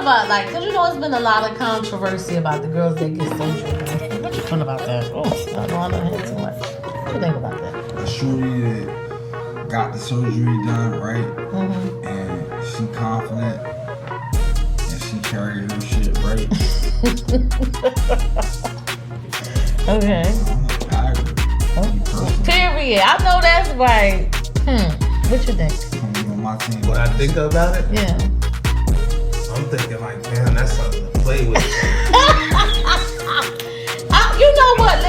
about, like, because you know it's been a lot of controversy about the girls that get surgery. What you feel about that? Oh, I don't want to hear too much. What you think about that? The shorty that got the surgery done, right? Mm-hmm. And she confident and she carried her shit right. Okay. I agree. Oh. Period. I know that's right. What you think? Coming on my team. When I think about it, Yeah. I'm thinking like, man, that's something to play with. You know what?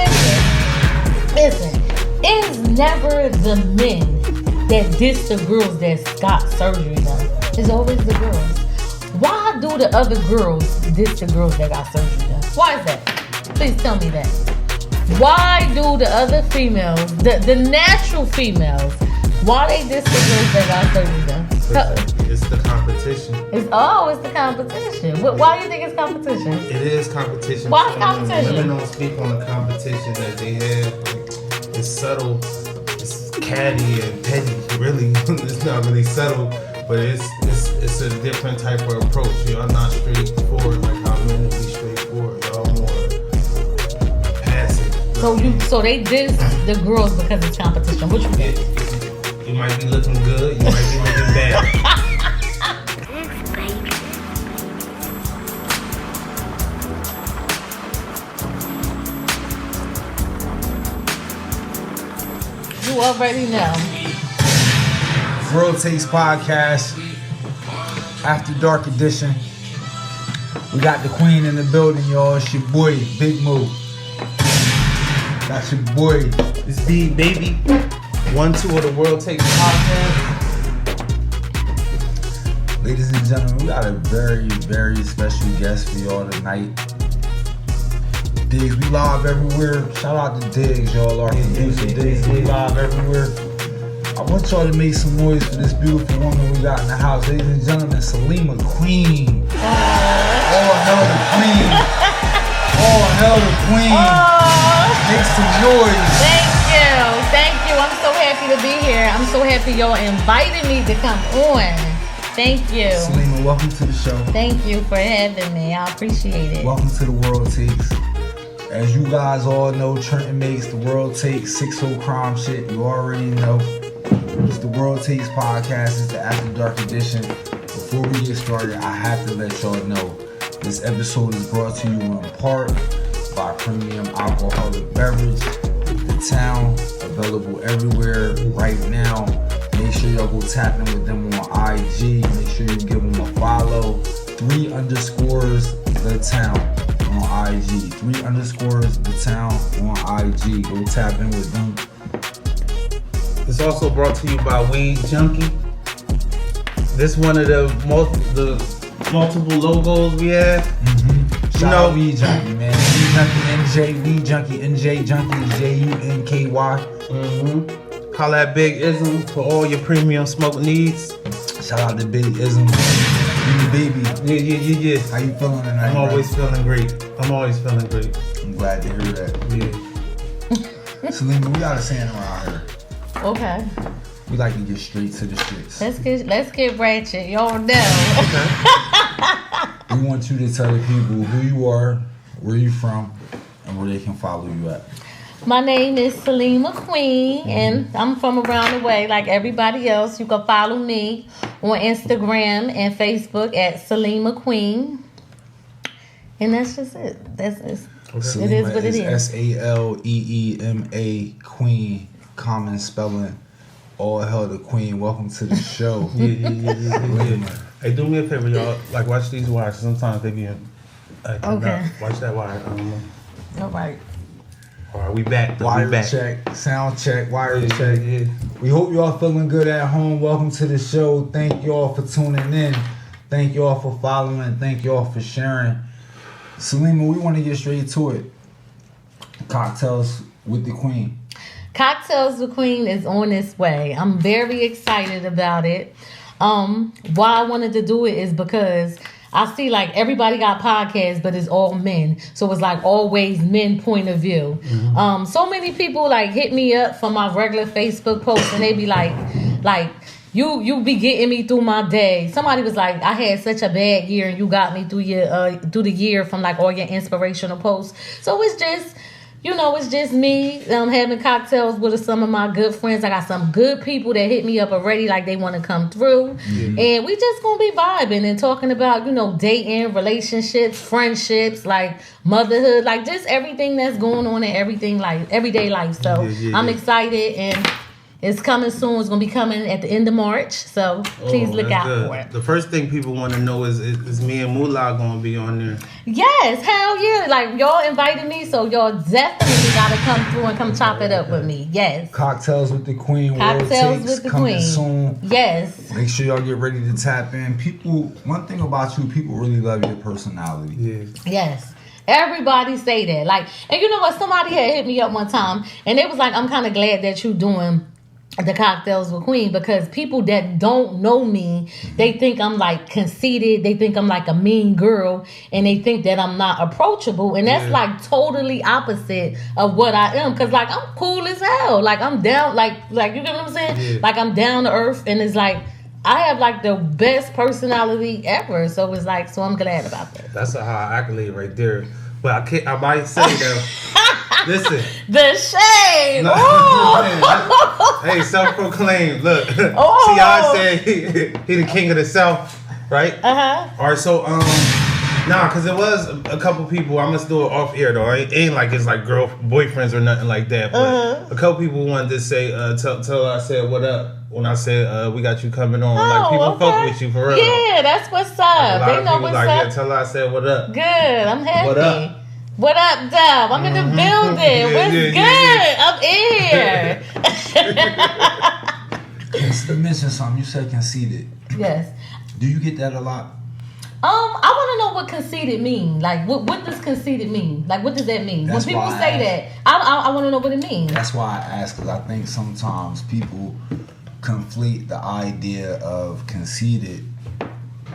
Listen. It's never the men that diss the girls that got surgery done. It's always the girls. Why do the other girls diss the girls that got surgery done? Why is that? Please tell me that. Why do the other females, the natural females, why they diss the girls that got surgery done? It's the competition. It's the competition. Why do you think it's competition? It is competition. Why competition? Women don't speak on the competition that they have. Like, it's subtle, it's catty and petty. Really, it's not really subtle, but it's a different type of approach. Y'all not straightforward like how men will be straightforward. Y'all more passive. So they diss the girls because it's competition. What you think? You might be looking good, you might be looking bad. You already know. World Takes Podcast, After Dark Edition. We got the queen in the building, y'all. It's your boy, Big Mo. That's your boy. It's B, baby. 1-2 of the World Takes Podcast. Ladies and gentlemen, we got a very, very special guest for y'all tonight. Diggs, we live everywhere. Shout out to Diggs, y'all. Our producer, Diggs, we live everywhere. I want y'all to make some noise for this beautiful woman we got in the house. Ladies and gentlemen, Saleema Queen. All hell the queen. All hell the queen. Make some noise. Thank you. I'm so happy to be here. I'm so happy y'all invited me to come on. Thank you. Saleema, welcome to the show. Thank you for having me. I appreciate it. Welcome to the World Takes. As you guys all know, Trenton makes the World Takes 6-0 crime shit. You already know. It's the World Takes Podcast. It's the After Dark Edition. Before we get started, I have to let y'all know this episode is brought to you in part by Premium Alcoholic Beverage. The Town, available everywhere right now. Make sure y'all go tap in with them on IG. Make sure you give them a follow. 3_ The Town on IG. 3_ The Town on IG. Go tap in with them. It's also brought to you by Weed Junkie. This one of the multiple logos we have. Shout out Weed Junkie, man. Weed Junkie NJ, Weed Junkie NJ, Junkie is JUNKY. Call that Big Ism for all your premium smoke needs. Shout out to Big Ism. Baby. Yeah. How you feeling tonight? I'm always feeling great. I'm glad to hear that. Yeah. Saleema, we got a saying around here. Okay. We like to get straight to the streets. Let's get ratchet. Y'all know. We want you to tell the people who you are, where you from, and where they can follow you at. My name is Saleema Queen, and I'm from around the way like everybody else. You can follow me on Instagram and Facebook at Saleema Queen. And that's just it. That's it. Saleema It is what it is. SALEEMA Queen, common spelling. All hell the queen. Welcome to the show. Yeah. Hey, do me a favor, y'all. Like, watch these wires. Sometimes they be like, okay. Watch that wire. All right. All right, we back. Wire check, sound check, wire check. Yeah. We hope y'all feeling good at home. Welcome to the show. Thank y'all for tuning in. Thank y'all for following. Thank y'all for sharing. Saleema, we want to get straight to it. Cocktails with the Queen. Cocktails with Queen is on its way. I'm very excited about it. Why I wanted to do it is because I see like everybody got podcasts, but it's all men. So it's like always men point of view. So many people like hit me up for my regular Facebook posts and they be like, you be getting me through my day. Somebody was like, I had such a bad year, and you got me through the year from like all your inspirational posts. So it's just, it's just me having cocktails with some of my good friends. I got some good people that hit me up already, like they want to come through. Mm-hmm. And we just going to be vibing and talking about, dating, relationships, friendships, like motherhood, like just everything that's going on in everything, like everyday life. So I'm excited, and it's coming soon. It's going to be coming at the end of March. So please look out for it. The first thing people want to know is me and Moolah going to be on there? Yes, hell yeah. Like, y'all invited me, so y'all definitely got to come through and come chop it up with me. Yes. Cocktails with the Queen. Cocktails with the Queen. Soon. Yes. Make sure y'all get ready to tap in. One thing about you, people really love your personality. Yeah. Yes. Everybody say that. Like, and you know what? Somebody had hit me up one time, and they was like, I'm kind of glad that you doing the Cocktails with Queen, because people that don't know me, they think I'm like conceited, they think I'm like a mean girl, and they think that I'm not approachable, and that's like totally opposite of what I am, because like I'm cool as hell, like I'm down, like you know what I'm saying, like I'm down to earth, and it's like I have like the best personality ever, so it's like, so I'm glad about that. That's a high accolade right there. But I might say though, listen. The shade. No, hey, self-proclaimed. Look, T.I. said he the king of the South, right? All right, so because it was a couple people. I must do it off air though. It ain't like it's like boyfriends or nothing like that. But a couple people wanted to say, tell I said what up when I said we got you coming on. Like people fuck with you for real. Yeah, that's what's up. They know what's up. Yeah, tell her I said what up. Good, I'm happy. What up? What up, Dub? I'm in the building. What's good? I'm here. You mentioned something. You said conceited. Yes. Do you get that a lot? I want to know what conceited mean. Like, what does conceited mean? Like, what does that mean? That's when people say that, I want to know what it means. That's why I ask, because I think sometimes people conflate the idea of conceited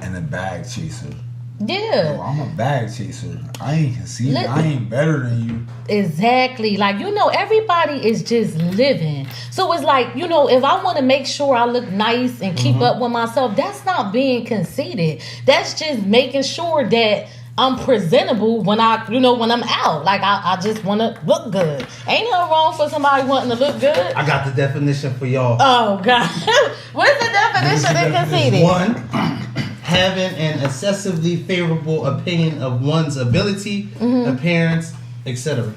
and a bag chaser. Yeah. No, I'm a bag chaser. I ain't conceited. I ain't better than you. Exactly. Like, everybody is just living. So it's like, if I want to make sure I look nice and keep up with myself, that's not being conceited. That's just making sure that I'm presentable when when I'm out. Like, I just want to look good. Ain't nothing wrong for somebody wanting to look good. I got the definition for y'all. Oh, God. What's the definition of conceited? 1, having an excessively favorable opinion of one's ability, appearance, etc.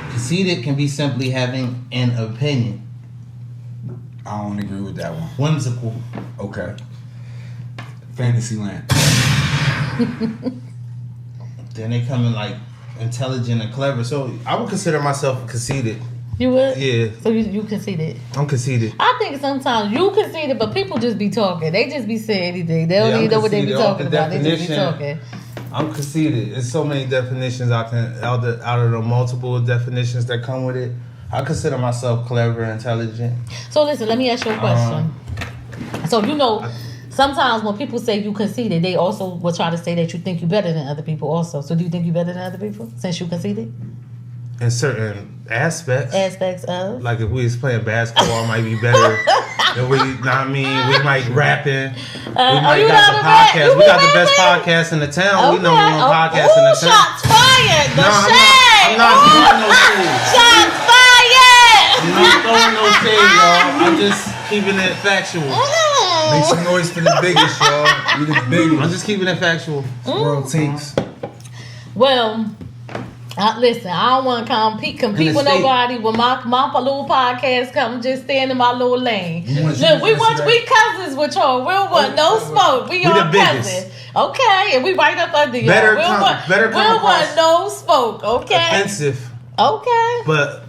Conceited can be simply having an opinion. I don't agree with that one. Whimsical. Okay. Fantasyland. Then they come in like intelligent and clever. So I would consider myself conceited. You would? Yeah. So you conceited? I'm conceited. I think sometimes you conceited, but people just be talking. They just be saying anything. They don't even know what they be talking about. They just be talking. I'm conceited. There's so many definitions out of the multiple definitions that come with it. I consider myself clever, intelligent. So listen, let me ask you a question. So sometimes when people say you conceited, they also will try to say that you think you're better than other people also. So do you think you're better than other people since you conceited? In certain aspects. Aspects of? Like if we was playing basketball, I might be better. And we might rapping. We might got the podcast. We got the best podcast in the town. Okay. We number one podcast in the town. Shots fired. The I'm shade. not throwing no shade. Shots fired. I'm not throwing no shade, y'all. I'm just keeping it factual. Make some noise for the biggest, y'all. We the biggest. I'm just keeping it factual. World takes. Well, listen, I don't want to compete with nobody. When my little podcast come, just stand in my little lane. Look, we cousins with y'all. We don't want no smoke. We all cousins. Okay, and we right up under y'all. We don't want no smoke. Okay. Offensive. Okay. But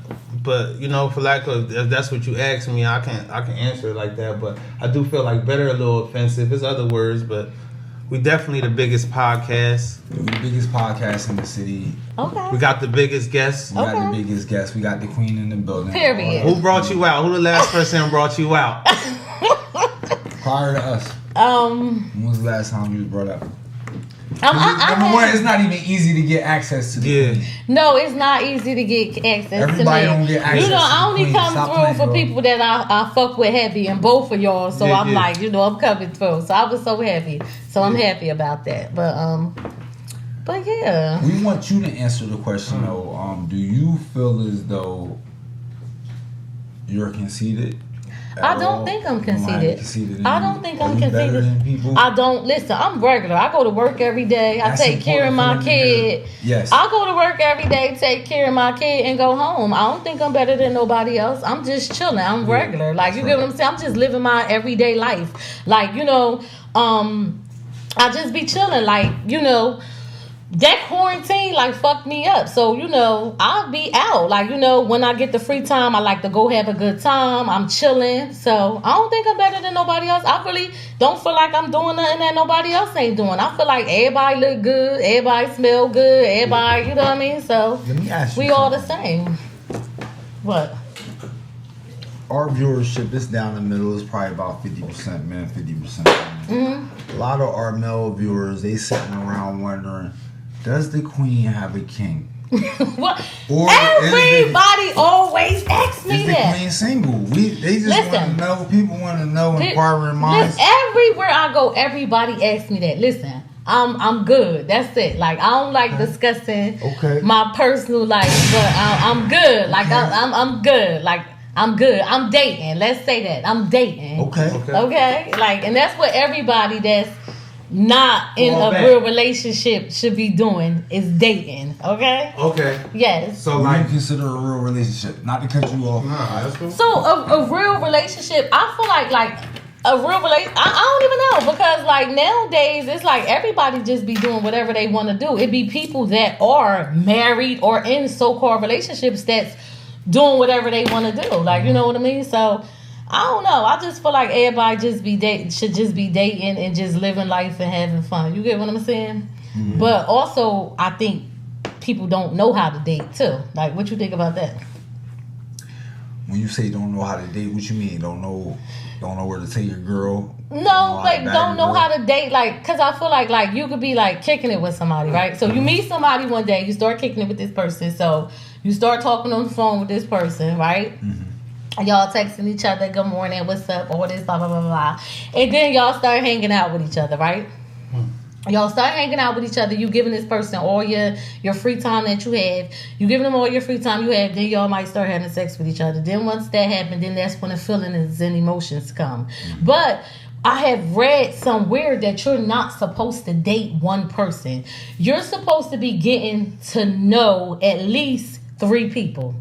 for lack of, if that's what you ask me, I can answer it like that. But I do feel like better a little offensive. It's other words, but we definitely the biggest podcast. We're the biggest podcast in the city. Okay. We got the biggest guests. We got the biggest guests. We got the queen in the building. Period. Who brought you out? Who the last person brought you out? Prior to us. When was the last time you was brought up? Number one, it's not even easy to get access to the queen. No, it's not easy to get access Everybody to me. don't get access You know, to the I only queen. come Stop through playing, for bro. people that I fuck with heavy, and both of y'all. So I'm like, you know, I'm coming through. So I was so happy. So I'm happy about that. But yeah. We want you to answer the question though. Do you feel as though you're conceited? I don't think I'm conceited. I don't think I'm better than people? I don't listen. I'm regular. I go to work every day. I take care of my kid. Yes. I go to work every day, take care of my kid, and go home. I don't think I'm better than nobody else. I'm just chilling. I'm regular. Like you get what I'm saying? I'm just living my everyday life. Like you know, I just be chilling. Like you know. That quarantine like fucked me up. So, you know, I'll be out. Like, you know, when I get the free time, I like to go have a good time. I'm chilling. So I don't think I'm better than nobody else. I really don't feel like I'm doing nothing that nobody else ain't doing. I feel like everybody look good, everybody smell good, everybody, you know what I mean? So let me ask you we all the same. What? Our viewership is down the middle. It's probably about 50% men, 50% women. A lot of our male viewers, they sitting around wondering, does the queen have a king? What? Or Everybody always asks me is the that. queen single? They just want to know. People want to know. Inquiring minds. Everywhere I go, everybody asks me that. Listen, I'm good. That's it. Like I don't like discussing my personal life, but I'm good. Like I'm good. Like I'm good. I'm dating. Let's say that I'm dating. Okay. Like, and that's what everybody that's not in a real relationship should be doing is dating. Okay. Yes. So like, you consider a real relationship? Not to cut you off. Nah, that's cool. So a real relationship, I feel like a real relationship. I don't even know because like nowadays it's like everybody just be doing whatever they want to do. It be people that are married or in so-called relationships that's doing whatever they want to do. Like you know what I mean? So. I don't know. I just feel like everybody should just be dating and just living life and having fun. You get what I'm saying? Mm-hmm. But also, I think people don't know how to date too. Like, what you think about that? When you say don't know how to date, what you mean? Don't know where to take your girl? No, like don't know how to date. Like, cause I feel like you could be like kicking it with somebody, right? So you meet somebody one day, you start kicking it with this person. So you start talking on the phone with this person, right? Mm-hmm. Y'all texting each other, good morning, what's up, all this, blah, blah, blah, blah. And then y'all start hanging out with each other, right? Y'all start hanging out with each other. You giving this person all your free time that you have. You giving them all your free time you have. Then y'all might start having sex with each other. Then once that happens, then that's when the feelings and emotions come. But I have read somewhere that you're not supposed to date one person. You're supposed to be getting to know at least 3 people.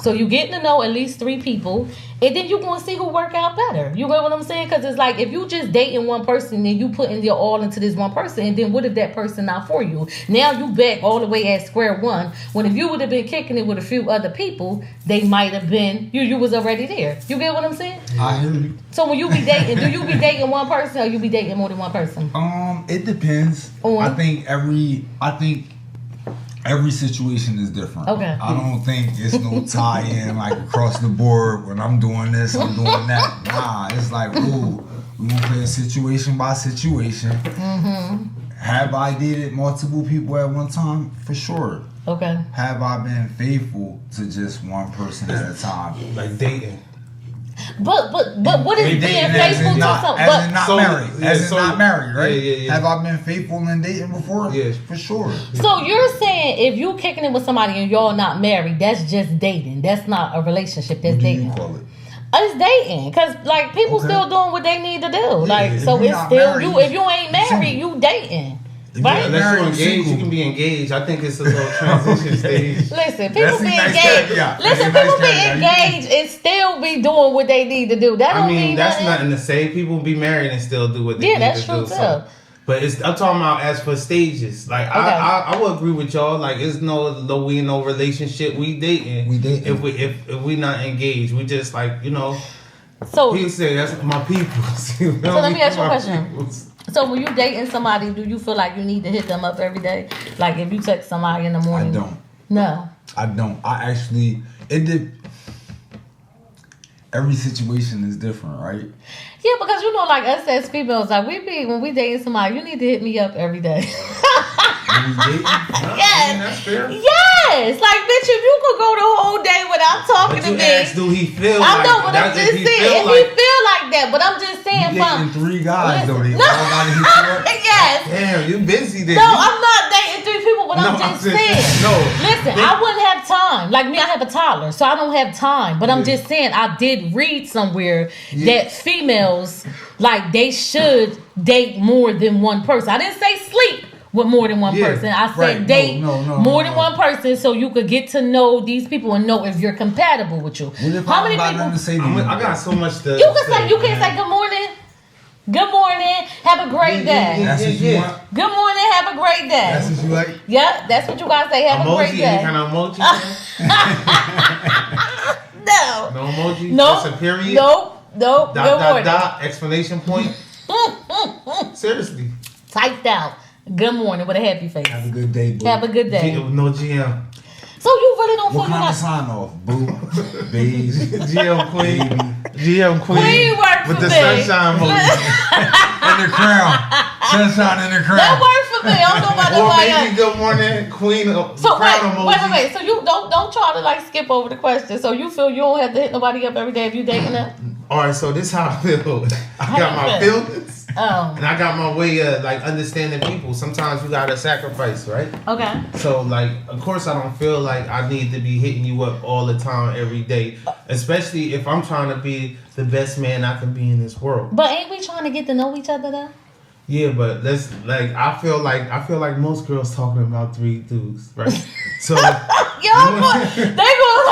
So you getting to know at least 3 people, and then you're going to see who work out better. You get what I'm saying? Because it's like, if you just dating one person, then you putting your all into this one person, and then what if that person not for you? Now you back all the way at square one, when if you would have been kicking it with a few other people, they might have been, you was already there. You get what I'm saying? I hear you. So when you be dating, do you be dating one person or you be dating more than one person? It depends. I think every situation is different. Okay. I don't think it's no tie-in like across the board. When I'm doing this, I'm doing that. Nah, it's like, ooh, we're gonna play a situation by situation. Mm-hmm. Have I dated multiple people at one time? For sure. Okay. Have I been faithful to just one person at a time? Like dating. But what is being faithful to something? As in not married, right? Yeah. Have I been faithful in dating before? Yes. For sure. So you're saying if you kicking it with somebody and y'all not married, that's just dating. That's not a relationship. That's dating. What do you call it? It's dating, because like people still doing what they need to do. Like so, it's still married, you. If you ain't married, you dating. Right? Unless you're engaged, you can be engaged. I think it's a little transition stage. Listen, people be engaged. People be engaged and still be doing what they need to do. That don't mean that's nothing to say. People be married and still do what they need to do. Yeah, that's true too. But I'm talking about as for stages. Like I would agree with y'all. Like it's we in no relationship. We dating. We dating. If we not engaged, we just like So he say that's my people. So let me ask you a question. So when you dating somebody, do you feel like you need to hit them up every day? Like if you text somebody in the morning? I don't. No. I don't. I actually every situation is different, right? Yeah, because like us as females, like when we dating somebody, you need to hit me up every day. Yes. That's fair. Yes. Like, bitch, if you could go the whole day without talking But to you me. asked, do he feel I like know, but I'm that? just saying. If he feel like that, but I'm just saying. You dating 3 guys, though. They all No. got to hit you up. Yes. Damn, you busy then. No, I'm not dating 3 people, but I'm No, just I'm just saying. saying, no. Listen, I wouldn't have time. Like me, I have a toddler, so I don't have time. But I'm just saying, I did read somewhere that females, like, they should date more than one person. I didn't say sleep with more than one person. I said date more than one person so you could get to know these people and know if you're compatible with you. How many people? I got so much to You can say, you can't say good morning. Good morning. Have a great day. That's what you want? Good morning. Have a great day. That's what you like? Yeah, that's what you gotta say. Have a great day. Any kind of emoji? No. No emoji? Nope. Just a period? Nope. Dot, Good morning. dot, exclamation point? Seriously. Typed out. Good morning with a happy face. Have a good day, boo. Have a good day. No GM. So you really don't feel What kind of sign off? Boo. Beige. GM Queen. GM Queen. Queen works with for the me. sunshine emoji. In the crown. Sunshine in the crown. That works for me. I don't know about Or nobody maybe else. good morning, Queen. So crown emoji. wait. So you don't try to like skip over the question. So you feel you don't have to hit nobody up every day if you dating them? All right, so this how I feel. I got my feelings, and I got my way of like understanding people. Sometimes you gotta sacrifice, right? Okay. So like, of course, I don't feel like I need to be hitting you up all the time, every day, especially if I'm trying to be the best man I can be in this world. But ain't we trying to get to know each other though? Yeah, but let's like I feel like most girls talking about 3 dudes, right? So they gonna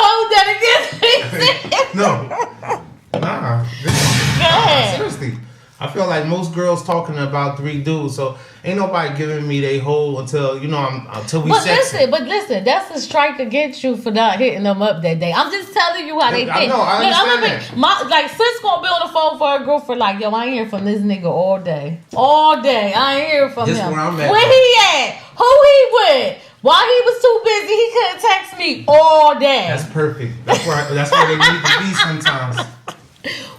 hold that against me. no. Nah. Seriously. I feel like most girls talking about 3 dudes, so ain't nobody giving me they whole until until we sexy. But listen, that's a strike against you for not hitting them up that day. I'm just telling you how they think. I know, I understand like sis gonna be on the phone for her girlfriend like, yo, I ain't hear from this nigga all day. All day. I ain't hear from Just him. where I'm at. Where he at? Who he with? Why he was too busy, he couldn't text me all day. That's perfect. That's where they need to be sometimes.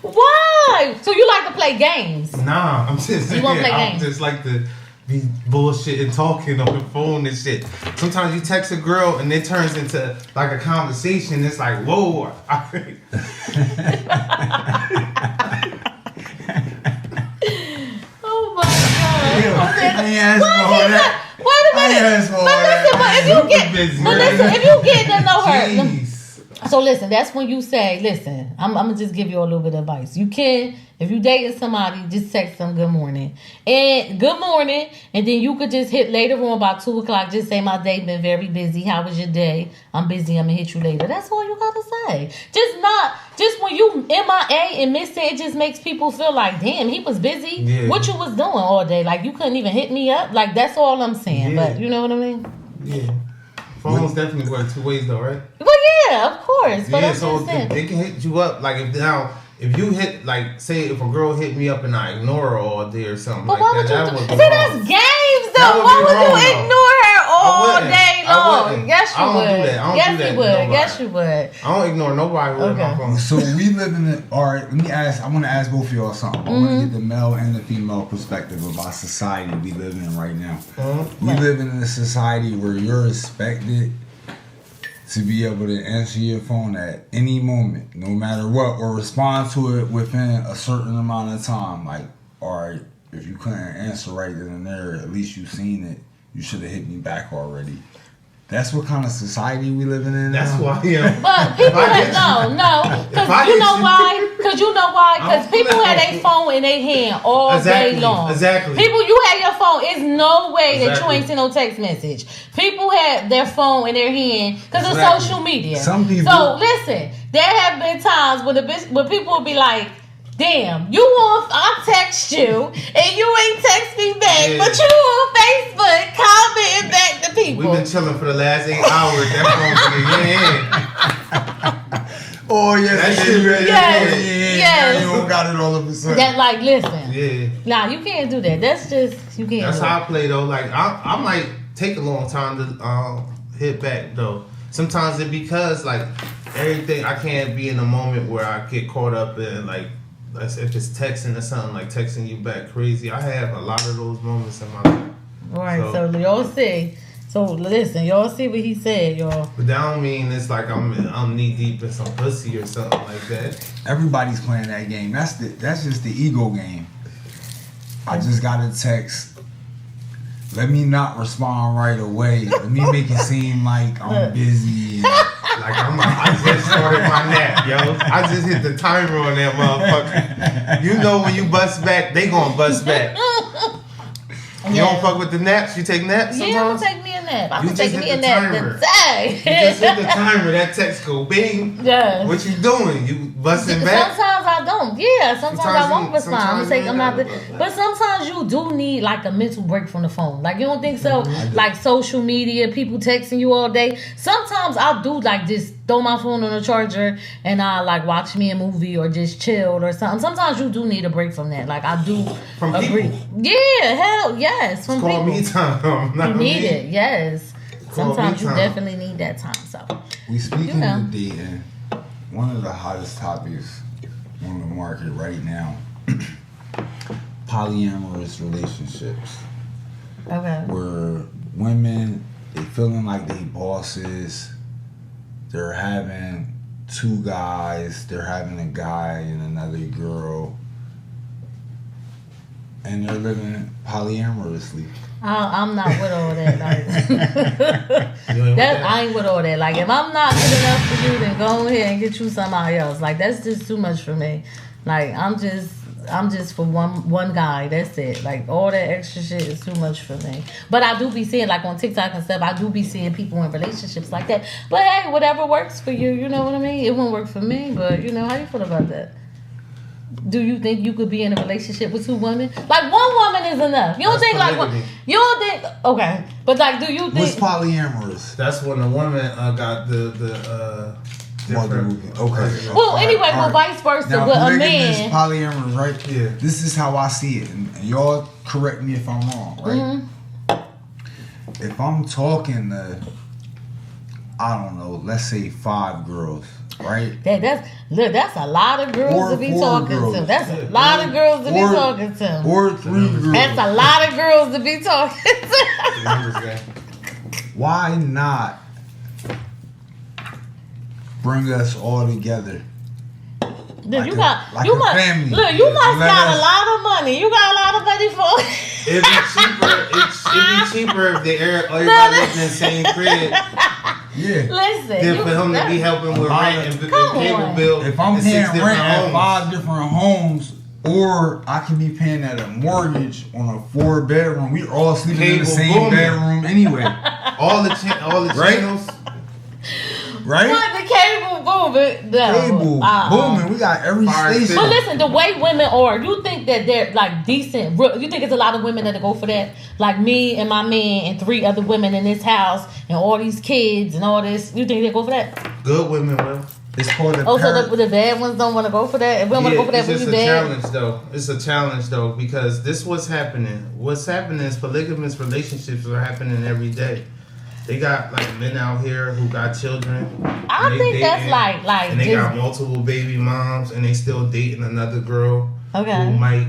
Why? So you like to play games? Nah, I'm just You wanna play games? just like to be bullshit and talking on the phone and shit. Sometimes you text a girl and it turns into like a conversation. It's like, whoa. Oh my god. Wait a minute. But listen, if you get to know her. Jeez. So listen, that's when you say, listen, I'm gonna just give you a little bit of advice. You can, if you dating somebody, just text them good morning. And then you could just hit later on about 2:00, just say my day been very busy. How was your day? I'm busy, I'm gonna hit you later. That's all you gotta say. Just when you MIA and miss it just makes people feel like, damn, he was busy. Yeah. What you was doing all day? Like you couldn't even hit me up. Like that's all I'm saying. Yeah. But you know what I mean? Yeah. Phones definitely work 2 ways though, right? Well, yeah, of course. But Yeah, I'm so just saying. they can hit you up. Like if you hit, like, say if a girl hit me up and I ignore her all day or something But like why would that, you would do? be See, wrong. that's games, That though. would Why be would you wrong, though. ignore her all day I long? wouldn't. Yes, you I don't would. do that. I don't Yes, do that you to would. nobody. Yes, you would. I don't ignore nobody with my phone. So we live in the. All right, let me ask. I want to ask both of y'all something. I want to get the male and the female perspective about society we live in right now. We live in a society where you're expected to be able to answer your phone at any moment, no matter what, or respond to it within a certain amount of time. Like, all right, if you couldn't answer right then and there, at least you seen it. You should have hit me back already. That's what kind of society we living in now. That's why, yeah. But people no. Because you know why? Because people had their phone in their hand all day long. Exactly. People, you had your phone. It's no way that you Exactly. ain't seen no text message. People had their phone in their hand because of Exactly. social media. Some people. So listen, there have been times when people will be like, damn, I text you and you ain't text me back, Yeah. but you on Facebook commenting back to people. We've been chilling for the last 8 hours. That phone's in Oh yes, That shit ready. Yes. You don't got it all of a sudden. That like, listen. Yeah. Nah, you can't do that. That's just you can't. That's do how it. I play though. Like I might take a long time to hit back though. Sometimes it because like everything I can't be in a moment where I get caught up in like if it's texting or something like texting you back crazy. I have a lot of those moments in my life. Right. So y'all see. So listen, y'all see what he said, y'all. But that don't mean it's like I'm knee deep in some pussy or something like that. Everybody's playing that game. That's just the ego game. I just got a text. Let me not respond right away. Let me make it seem like I'm busy. Like I just started my nap, yo. I just hit the timer on that motherfucker. You know when you bust back, they gonna bust back. You don't fuck with the naps? You take naps sometimes? Yeah, I'm take me a nap. I'm You just taking hit me a the nap timer. today. You just hit the timer. That text go bing. Yeah. What you doing? You busting back? Sometimes I don't. Yeah, sometimes I won't you- respond. I'm sometimes take you them out. ain't gotta bust But sometimes you do need like a mental break from the phone. Like you don't think so? Mm-hmm. Like social media, people texting you all day. Sometimes I'll do like just throw my phone on the charger and I like watch me a movie or just chill or something. Sometimes you do need a break from that. Like I do From agree. people? Yeah, hell yes. From Call people. me time. You need it, yes. Call Sometimes me you time. definitely need that time. So We speaking You know. of dating. One of the hottest topics on the market right now: polyamorous relationships, okay. where women they feeling like they bosses. They're having two guys. They're having a guy and another girl, and they're living polyamorously. I'm not with all that. Like, You ain't with that? I ain't with all that. Like, if I'm not good enough for you, then go ahead and get you somebody else. Like, that's just too much for me. Like, I'm just for one guy. That's it. Like, all that extra shit is too much for me. But I do be seeing, like, on TikTok and stuff, I do be seeing people in relationships like that. But hey, whatever works for you, you know what I mean? It won't work for me, but, you know, how you feel about that? Do you think you could be in a relationship with two women? Like, one woman is enough. You don't That's think, like, polygamy. you don't think, okay. But, like, do you What's think... polyamorous? That's when the woman got the different. Okay. Well, anyway, All right. vice versa Now, with a polygamous, man. polyamorous, right? Yeah. This is how I see it, and y'all correct me if I'm wrong, right? Mm-hmm. If I'm talking to, I don't know, let's say 5 girls, right? That's a lot of girls Or to be 4 talking girls. to. That's a lot of girls to be Or- talking to. Or 3 girls. That's a lot of girls to be talking to. The numbers game. Why not bring us all together? Look, Like you a- got like you a must family. look. You must Let got us- a lot of money. You got a lot of money for. It'd be cheaper. It'd be cheaper if everybody lived in the same crib Yeah. Listen, than for him to be helping with lot rent of- and Come cable on. bill. If I'm in paying 6 rent different at homes. 5 different homes, or I can be paying at a mortgage on a 4-bedroom. We all sleeping in the Cable same booming. bedroom anyway, all the Right? channels. right? What the cable booming? No. Cable booming. We got every Fire station. But listen, the way women are, you think that they're like decent? You think it's a lot of women that go for that? Like me and my man and 3 other women in this house and all these kids and all this. You think they go for that? Good women will. It's called a Oh, so the bad ones don't want to go for that? If we don't want to go for that, it's we just be a bad. challenge though. It's a challenge though because this what's happening. What's happening is polygamous relationships are happening every day. They got like men out here who got children. I and they think that's dating, like and they just, got multiple baby moms and they still dating another girl Okay. who might,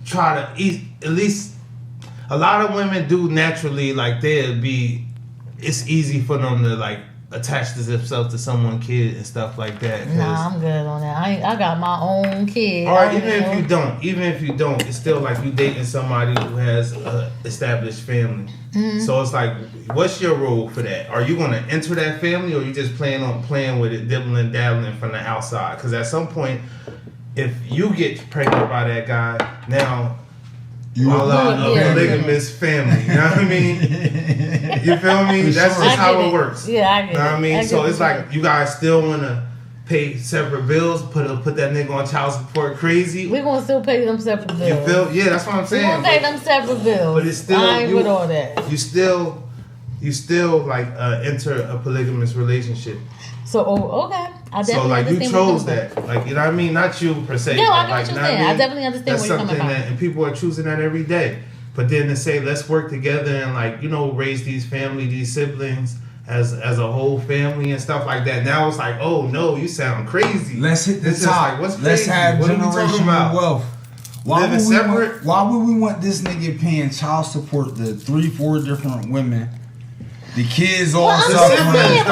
try to eat at least. A lot of women do naturally like they'd be. It's easy for them to like attach themselves to someone's kid and stuff like that. 'cause- Nah, I'm good on that. I got my own kid. Or I even don't if you don't, it's still like you dating somebody who has a established family. Mm-hmm. So it's like, what's your role for that? Are you going to enter that family, or you just playing with it, dibbling, dabbling from the outside? Because at some point, if you get pregnant by that guy, now You you allow a Yeah. polygamous family. You know what I mean? You feel me? For That's sure. just I how get it works. Yeah, I get You know what I mean? get So what it's you're like you guys still want to pay separate bills, put that nigga on child support crazy. saying. We gonna still pay them separate bills. You feel? Yeah, that's what I'm We saying. gonna pay them separate bills. But it's still- I ain't you- with all that. You still like enter a polygamous relationship. So okay, I definitely So like you understand where chose you're coming that, like you know what I mean? Not you per se. Yeah, I but, get like, what you're know what saying. I I mean? definitely understand That's where you're coming something from. that, and people are choosing that every day. But then to say let's work together and like raise these siblings as a whole family and stuff like that. Now it's like, oh no, you sound crazy. Let's hit the It's just top. like, what's Let's crazy? have What are we talking generational about? wealth. living separate. Why would we want this nigga paying child support to 3-4 different women? The kids all suffering. They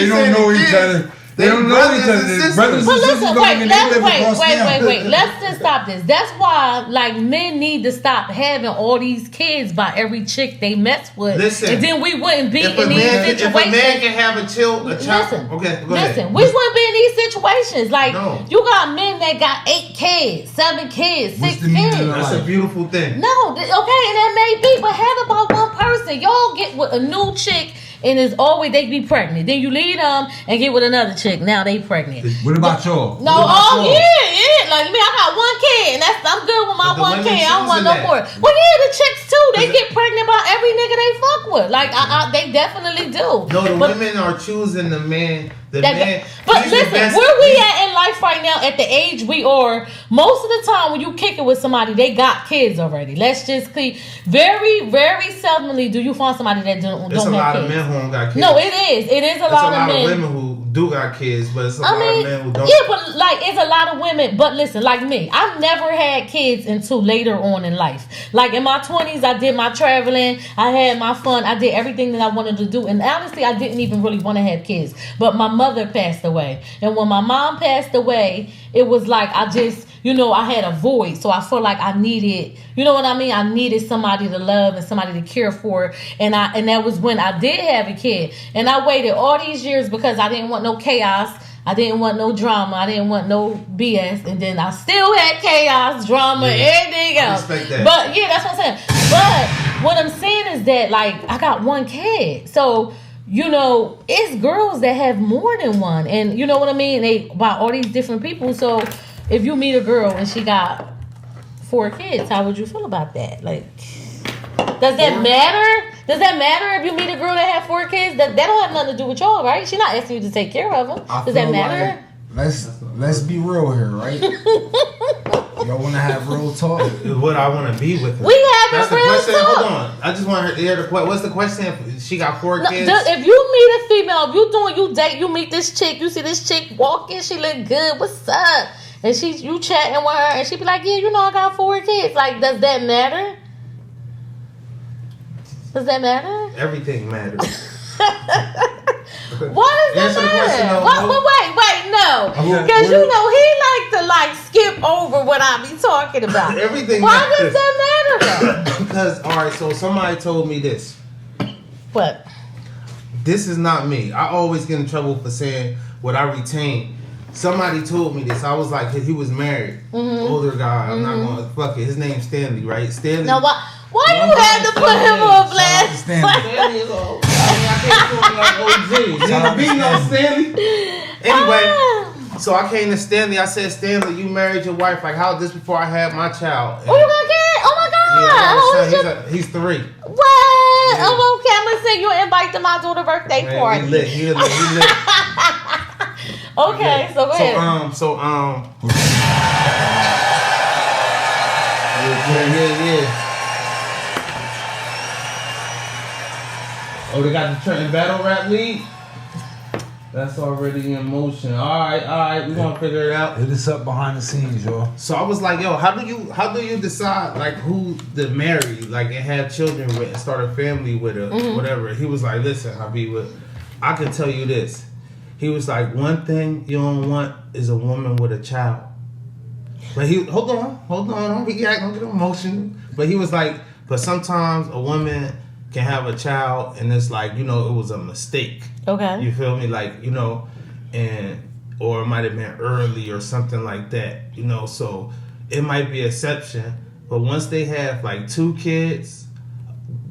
don't know each other. They don't know each other. Brothers and sisters don't even live across town. Wait. Let's just stop this. That's why, like, men need to stop having all these kids by every chick they mess with. Listen, and then we wouldn't be in these situations. If a man can have a child. Listen, okay, go ahead. We wouldn't be in these situations. Like, no. You got men that got 8 kids, 7 kids, 6 kids. That's a beautiful thing. No, okay, and that may be, but have about one person. Y'all get with a new chick. And it's always they be pregnant. Then you leave them and get with another chick. Now they pregnant. What about y'all? No, yeah. Like me, I got 1 kid, and I'm good with my 1 kid. I don't want no more. Well, yeah, the chicks too. They get pregnant by every nigga they fuck with. Like they definitely do. No, the women are choosing the man. But listen, where we at in life right now, at the age we are, most of the time when you kick it with somebody, they got kids already. Let's just keep very, very seldomly do you find somebody that don't have kids. It's a lot of men who don't got kids. No, it is. It is a lot of men. It's a lot of women who do got kids, but it's a lot of men who don't. Yeah, but like it's a lot of women. But listen, like me, I've never had kids until later on in life. Like in my 20s, I did my traveling. I had my fun. I did everything that I wanted to do. And honestly, I didn't even really want to have kids. But my mother passed away. And when my mom passed away, it was like I just, I had a void. So I felt like I needed, you know what I mean? I needed somebody to love and somebody to care for. And that was when I did have a kid. And I waited all these years because I didn't want no chaos. I didn't want no drama. I didn't want no BS. And then I still had chaos, drama, everything else. I respect that. But yeah, that's what I'm saying. But what I'm saying is that like I got 1 kid. So it's girls that have more than one. And you know what I mean? They by all these different people. So if you meet a girl and she got 4 kids, how would you feel about that? Like, does that matter? Does that matter if you meet a girl that have 4 kids? That don't have nothing to do with y'all, right? She's not asking you to take care of them. Does that matter? Like, let's be real here, right? Y'all want to have real talk? What I want to be with her. We having That's the real question. talk. Hold on. I just want to hear the question. What's the question? If she got 4 kids. If you meet a female, if you date, you meet this chick, you see this chick walking, she look good. What's up? And you chatting with her, and she be like, yeah, I got 4 kids. Like, does that matter? Does that matter? Everything matters. Why does that matter? Wait, no. Because he like to skip over what I be talking about. Everything Why matters. does that matter though? Because, alright, so somebody told me this. What? This is not me. I always get in trouble for saying what I retain. Somebody told me this. I was like, he was married. Older guy. I'm not going to fuck it. His name's Stanley, right? Stanley. Now, why you had to put him on blast? Stanley is old. I can't call him like OG. Need to be no Stanley. Anyway, so I came to Stanley. I said, Stanley, you married your wife. Like, how this before I had my child? And, you got a kid? Oh my God. Yeah, he's 3. What? Yeah. Oh, okay. I'm going to say you invite them out to the birthday party. He lit. Okay, so go ahead. Yeah. Oh, they got the Trenton Battle Rap League? That's already in motion. Alright, we're gonna figure it out. Hit us up behind the scenes, y'all. So I was like, yo, how do you decide like who to marry, like and have children with and start a family with or whatever? He was like, listen, I can tell you this. He was like, one thing you don't want is a woman with a child. But hold on, don't get emotional. But he was like, but sometimes a woman can have a child and it's like, it was a mistake. Okay. You feel me? Like, or it might have been early or something like that. So it might be exception. But once they have like 2 kids,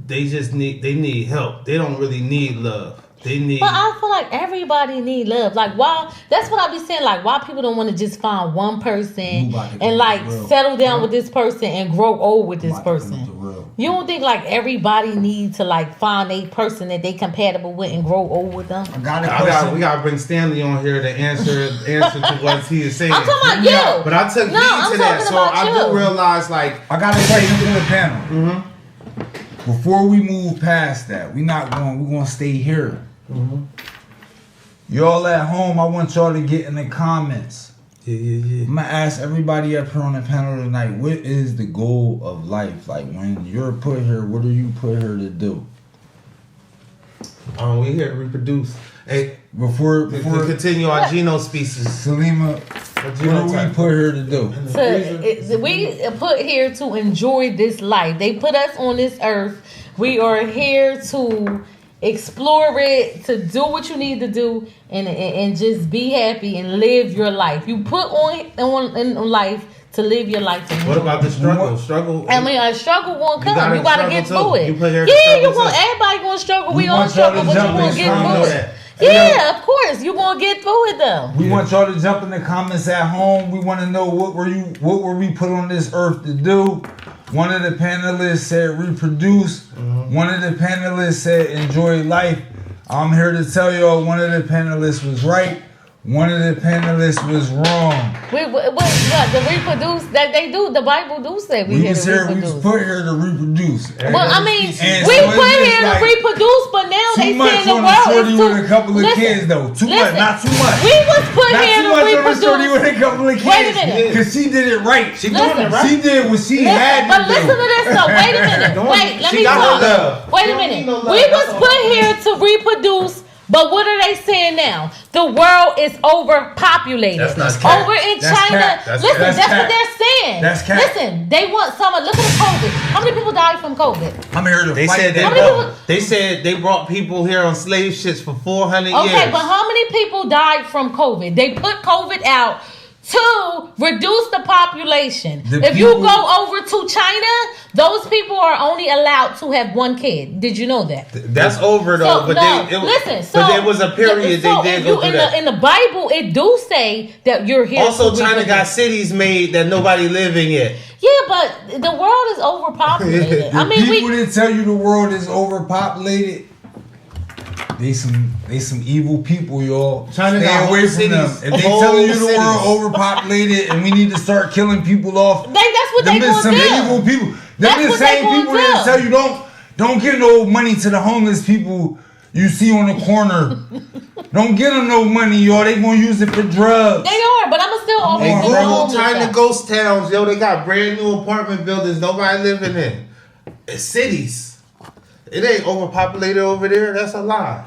they need help. They don't really need love. But I feel like everybody need love. Like, why? That's what I be saying. Like, why people don't want to just find one person and like settle down with this person and grow old with this person. You don't think like everybody needs to like find a person that they compatible with and grow old with them? We gotta bring Stanley on here to answer to what he is saying. I'm talking about you. But I took heed to that, so I do realize like I gotta say this to the panel. Before we move past that, we're gonna stay here. Y'all at home, I want y'all to get in the comments. I'm gonna ask everybody up here on the panel tonight, what is the goal of life? Like, when you're put here, what are you put here to do? We here to reproduce. Hey, Before to continue our genome species. Saleema, what are we put here to do? We put here to enjoy this life. They put us on this earth. We are here to explore it, to do what you need to do, and just be happy and live your life. You put on life to live your life. What about the struggle? I mean, a struggle won't come. You gotta get through it. Everybody gonna struggle. We all struggle, but you gonna get through it. Yeah, of course. You gonna get through it though. We want y'all to jump in the comments at home. We want to know what were we put on this earth to do. One of the panelists said reproduce. One of the panelists said enjoy life. I'm here to tell y'all one of the panelists was right. One of the panelists was wrong. The reproduce that they do? The Bible do say we here to reproduce. We was put here to reproduce. Well, I mean, we put here to reproduce, but now they saying the world is too. With a couple of kids though, too much, not too much. We was put here to reproduce. With a couple of kids. Wait a minute, because she did it right. She doing it right. She did what she had to do. But listen to this though. Wait a minute. Wait, let me talk. Wait a minute. We was put here to reproduce. But what are they saying now? The world is overpopulated. That's not cap. Over in China. That's what they're saying. That's cap. Listen, they want someone. Look at the COVID. How many people died from COVID? I'm here to fight. They said they brought people here on slave ships for 400 years. Okay, but how many people died from COVID? They put COVID out to reduce the population. If you go over to China, those people are only allowed to have one kid. Did you know that? That's over though. But there was a period they did go through that. In the Bible, it do say that you're here. Also, China got cities made that nobody living in. Yeah, but the world is overpopulated. I mean, people didn't tell you the world is overpopulated. They some evil people, y'all. Stay away from them. If they telling you the world overpopulated and we need to start killing people off, that's what they gonna do. Some evil people. Them the same people that tell you don't give no money to the homeless people you see on the corner. Don't give them no money, y'all. They gonna use it for drugs. They are, but I'ma still always go to China ghost towns, yo. They got brand new apartment buildings nobody living in. It's cities. It ain't overpopulated over there. That's a lie.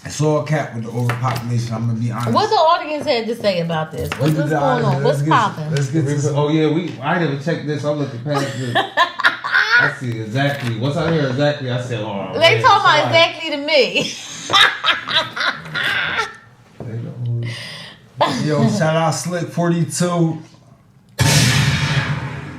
It's all cap with the overpopulation. I'm gonna be honest. What the audience had to say about this? What's going on? What's popping? Let's get this. Oh yeah, I never checked this. I'm looking past this. I see exactly what's out here. Exactly, I said. Oh, they talking about exactly to me. Yo, shout out Slick 42.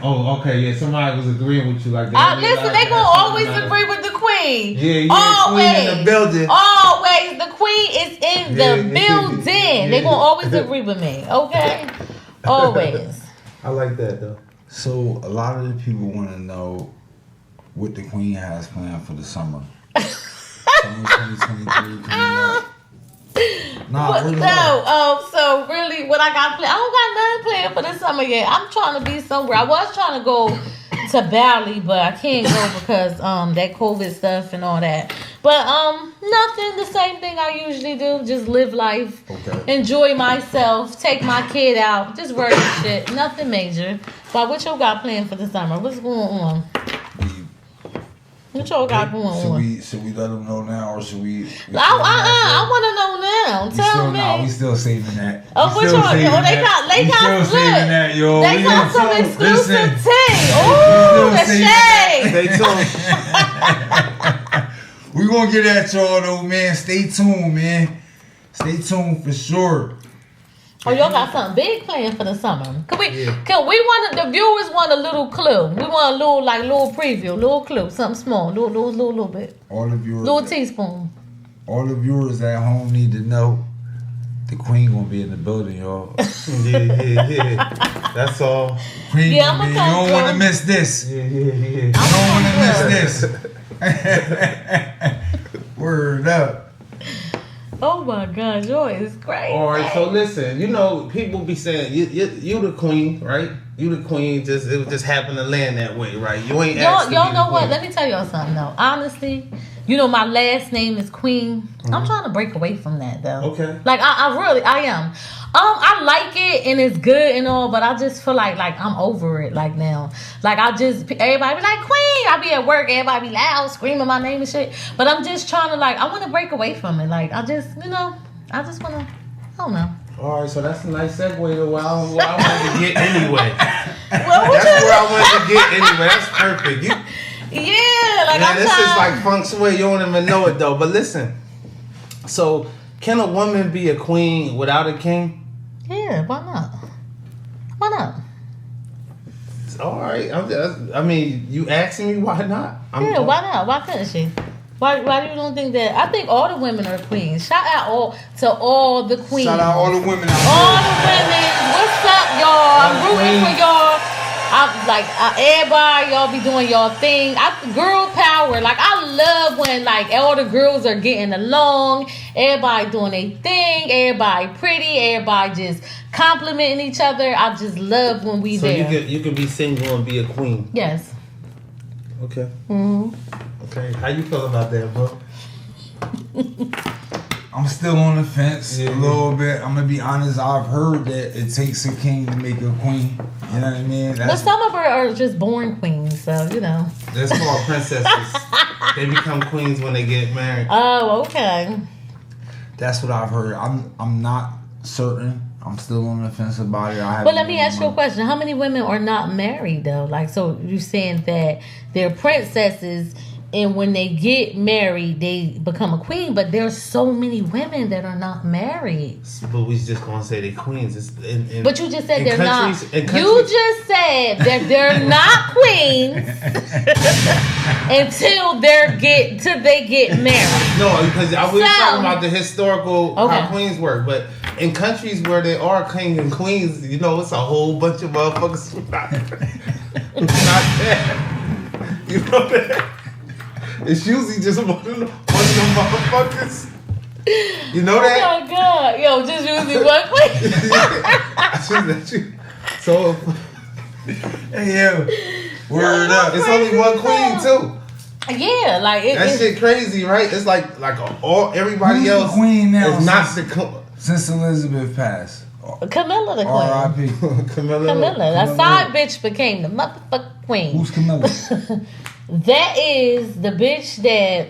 Oh, okay, yeah. Somebody was agreeing with you like that. Listen, they gonna always agree with the queen. Yeah, always. Queen in the building. Always, the queen is in the building. They gonna always agree with me. Okay, always. I like that though. So a lot of the people want to know what the queen has planned for the summer. Summer 2023 coming up. So really, what I got planned? I don't got nothing planned for this summer yet. I'm trying to be somewhere. I was trying to go to Bali, but I can't go because that COVID stuff and all that. But nothing. The same thing I usually do. Just live life, enjoy myself, take my kid out, just regular shit. Nothing major. But what y'all got planned for the summer? What's going on? What y'all got going on? Should we let them know now, or should we? I want to know now. Tell me. No, we still saving that. Oh, what y'all? They got saving that, yo. They got some exclusive tea. Ooh, the shade. Stay tuned. We gonna get at y'all though, man. Stay tuned, man. Stay tuned for sure. Oh, y'all got something big planned for the summer. Can we want the viewers want a little clue. We want a little preview, little clue, something small, little bit. All the viewers, little teaspoon. All the viewers at home need to know the queen gonna be in the building, y'all. Yeah. That's all. Queen gonna be. You don't want to miss this. Yeah. You don't want to miss this. Word up. Oh my God, Joy is crazy. All right, so listen, people be saying you the queen, right? You the queen. It just happened to land that way, right? You ain't asked. Y'all know what? Let me tell y'all something though. Honestly, my last name is Queen. I'm trying to break away from that though. Okay. Like I am. I like it and it's good and all, but I just feel like I'm over it like now. Like everybody be like, Queen. I be at work, everybody be loud, screaming my name and shit. But I'm just trying to I want to break away from it. Like I just want to, I don't know. All right, so that's a nice segue to where I wanted to get anyway. Well, That's where I wanted to get anyway. That's perfect. This is like feng shui. You don't even know it though. But listen, so can a woman be a queen without a king? Yeah, why not? Why not? All right. I mean, you asking me why not? Why not? Why couldn't she? Why do you don't think that? I think all the women are queens. Shout out to all the queens. Shout out all the women out all the women. What's up, y'all? I'm rooting for y'all. Everybody, y'all be doing y'all thing. Girl power. I love when all the girls are getting along. Everybody doing their thing. Everybody pretty. Everybody just complimenting each other. I just love when we there. So you can be single and be a queen. Yes. Okay. Okay. How you feel about that, bro? I'm still on the fence a little bit. I'm gonna be honest. I've heard that it takes a king to make a queen. You know what I mean? But some of her are just born queens, so That's called princesses. They become queens when they get married. Oh, okay. That's what I've heard. I'm not certain. I'm still on the fence about it. But let me ask you a question. How many women are not married though? So you're saying that they're princesses, and when they get married, they become a queen. But there's so many women that are not married. But we just gonna say they queens. But you just said they're not. You just said that they're not queens until they get married. No, because I was talking about the historical how queens work. But in countries where there are kings and queens, it's a whole bunch of motherfuckers. Not that. You know that. It's usually just one of them motherfuckers. You know that? Oh my god. Yo, just usually one queen. So hey yo. Word up. It's only one queen too. Yeah, that shit crazy, right? It's like all everybody else the queen now is not since Elizabeth passed. Camilla the queen. R.I.P. Camilla. That side bitch became the motherfucking queen. Who's Camilla? That is the bitch that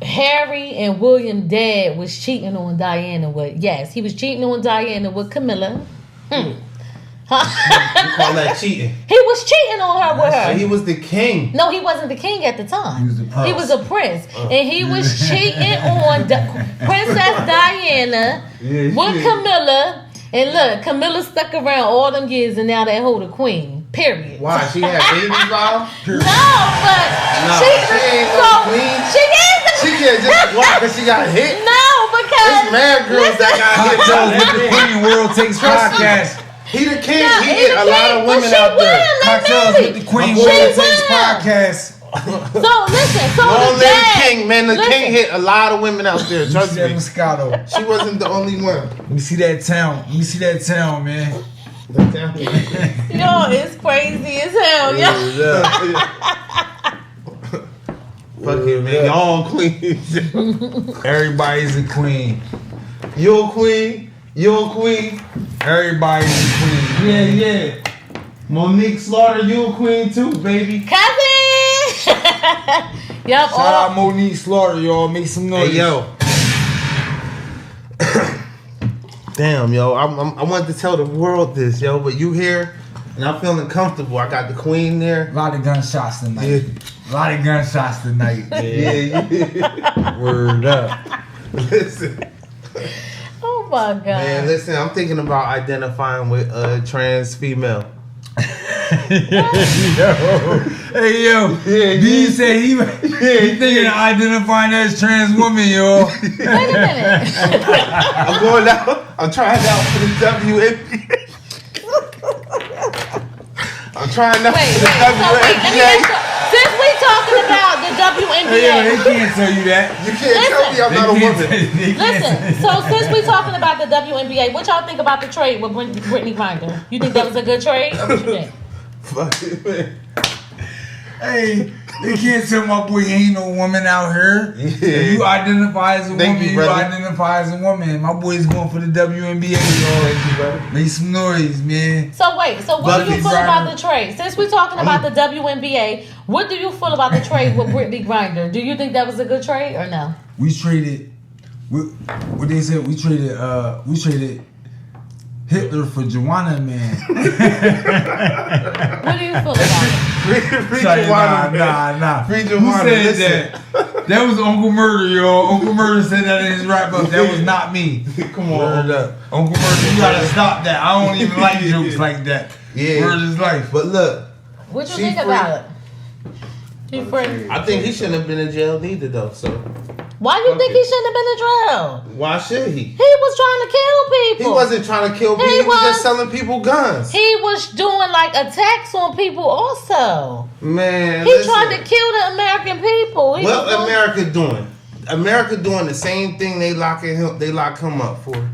Harry and William dad was cheating on Diana with. Yes, he was cheating on Diana with Camilla. You call that cheating? He was cheating on her with her. So he was the king. No, he wasn't the king at the time. He was the prince. He was a prince. And he was cheating on Princess Diana with Camilla. And look, Camilla stuck around all them years and now they hold a queen. Period. Why? She had babies, Bob? No, but she ain't no queen. She is the She can't just why? Because she got hit? No, because there's mad girls that got hit. The Queen World Takes podcast. He the king. He hit a lot of women out there. Cocktails with the Queen World Takes podcast. So listen, the king, man, the king hit a lot of women out there. Trust me. She wasn't the only one. Let me see that town, man. Yo, it's crazy as hell, yo. Fuck it, man. Y'all queens. Everybody's a queen. You a queen. Everybody's a queen. Yeah. Monique Slaughter, you a queen too, baby. Cousin. Yup. Shout out Monique Slaughter, y'all. Make some noise. Hey, yo. Damn, yo, I wanted to tell the world this, yo, but you here, and I'm feeling comfortable. I got the queen there. A lot of gunshots tonight. Yeah. Word up. Listen. Oh my god. Man, listen, I'm thinking about identifying with a trans female. Hey yo, B said he thinking of identifying as trans woman, yo. Wait a minute. I'm going out. I'm trying out for the WNBA. I'm trying out for the WNBA. Since we talking about the WNBA, hey, yo, they can't tell you that. You can't tell me I'm not a woman. Listen, so since we talking about the WNBA, what y'all think about the trade with Brittany Griner? You think that was a good trade, or what you think? Fuck it, man. Hey, They can't tell my boy ain't no woman out here. Yeah. If you identify as a Thank woman, you, you brother. identify as a woman. My boy's going for the WNBA, y'all. Make some noise, man. So wait, so what do you Bucky feel about Griner. the trade? Since we're talking about the WNBA, what do you feel about the trade with Brittany Griner? Do you think that was a good trade or no? We traded. What they said? We traded Hitler for Joanna, man. What do you feel about it? Free Sorry, Joanna. nah. Free Who Joanna, said listen. that? That was Uncle Murder, y'all. Uncle Murder said that in his rap book. That was not me. Come on, hold up. Uncle Murder, you gotta stop that. I don't even like jokes like that. Yeah. Word is life. But look, What you She think free. about it? She free. I think he shouldn't have been in jail neither, though. So Why you think he shouldn't have been in jail? why should he? He was trying to kill people. He wasn't trying to kill people. He was just selling people guns. He was doing like attacks on people also. Man, He listen. tried to kill the American people. He was What doing- America doing? America doing the same thing they lock him up for.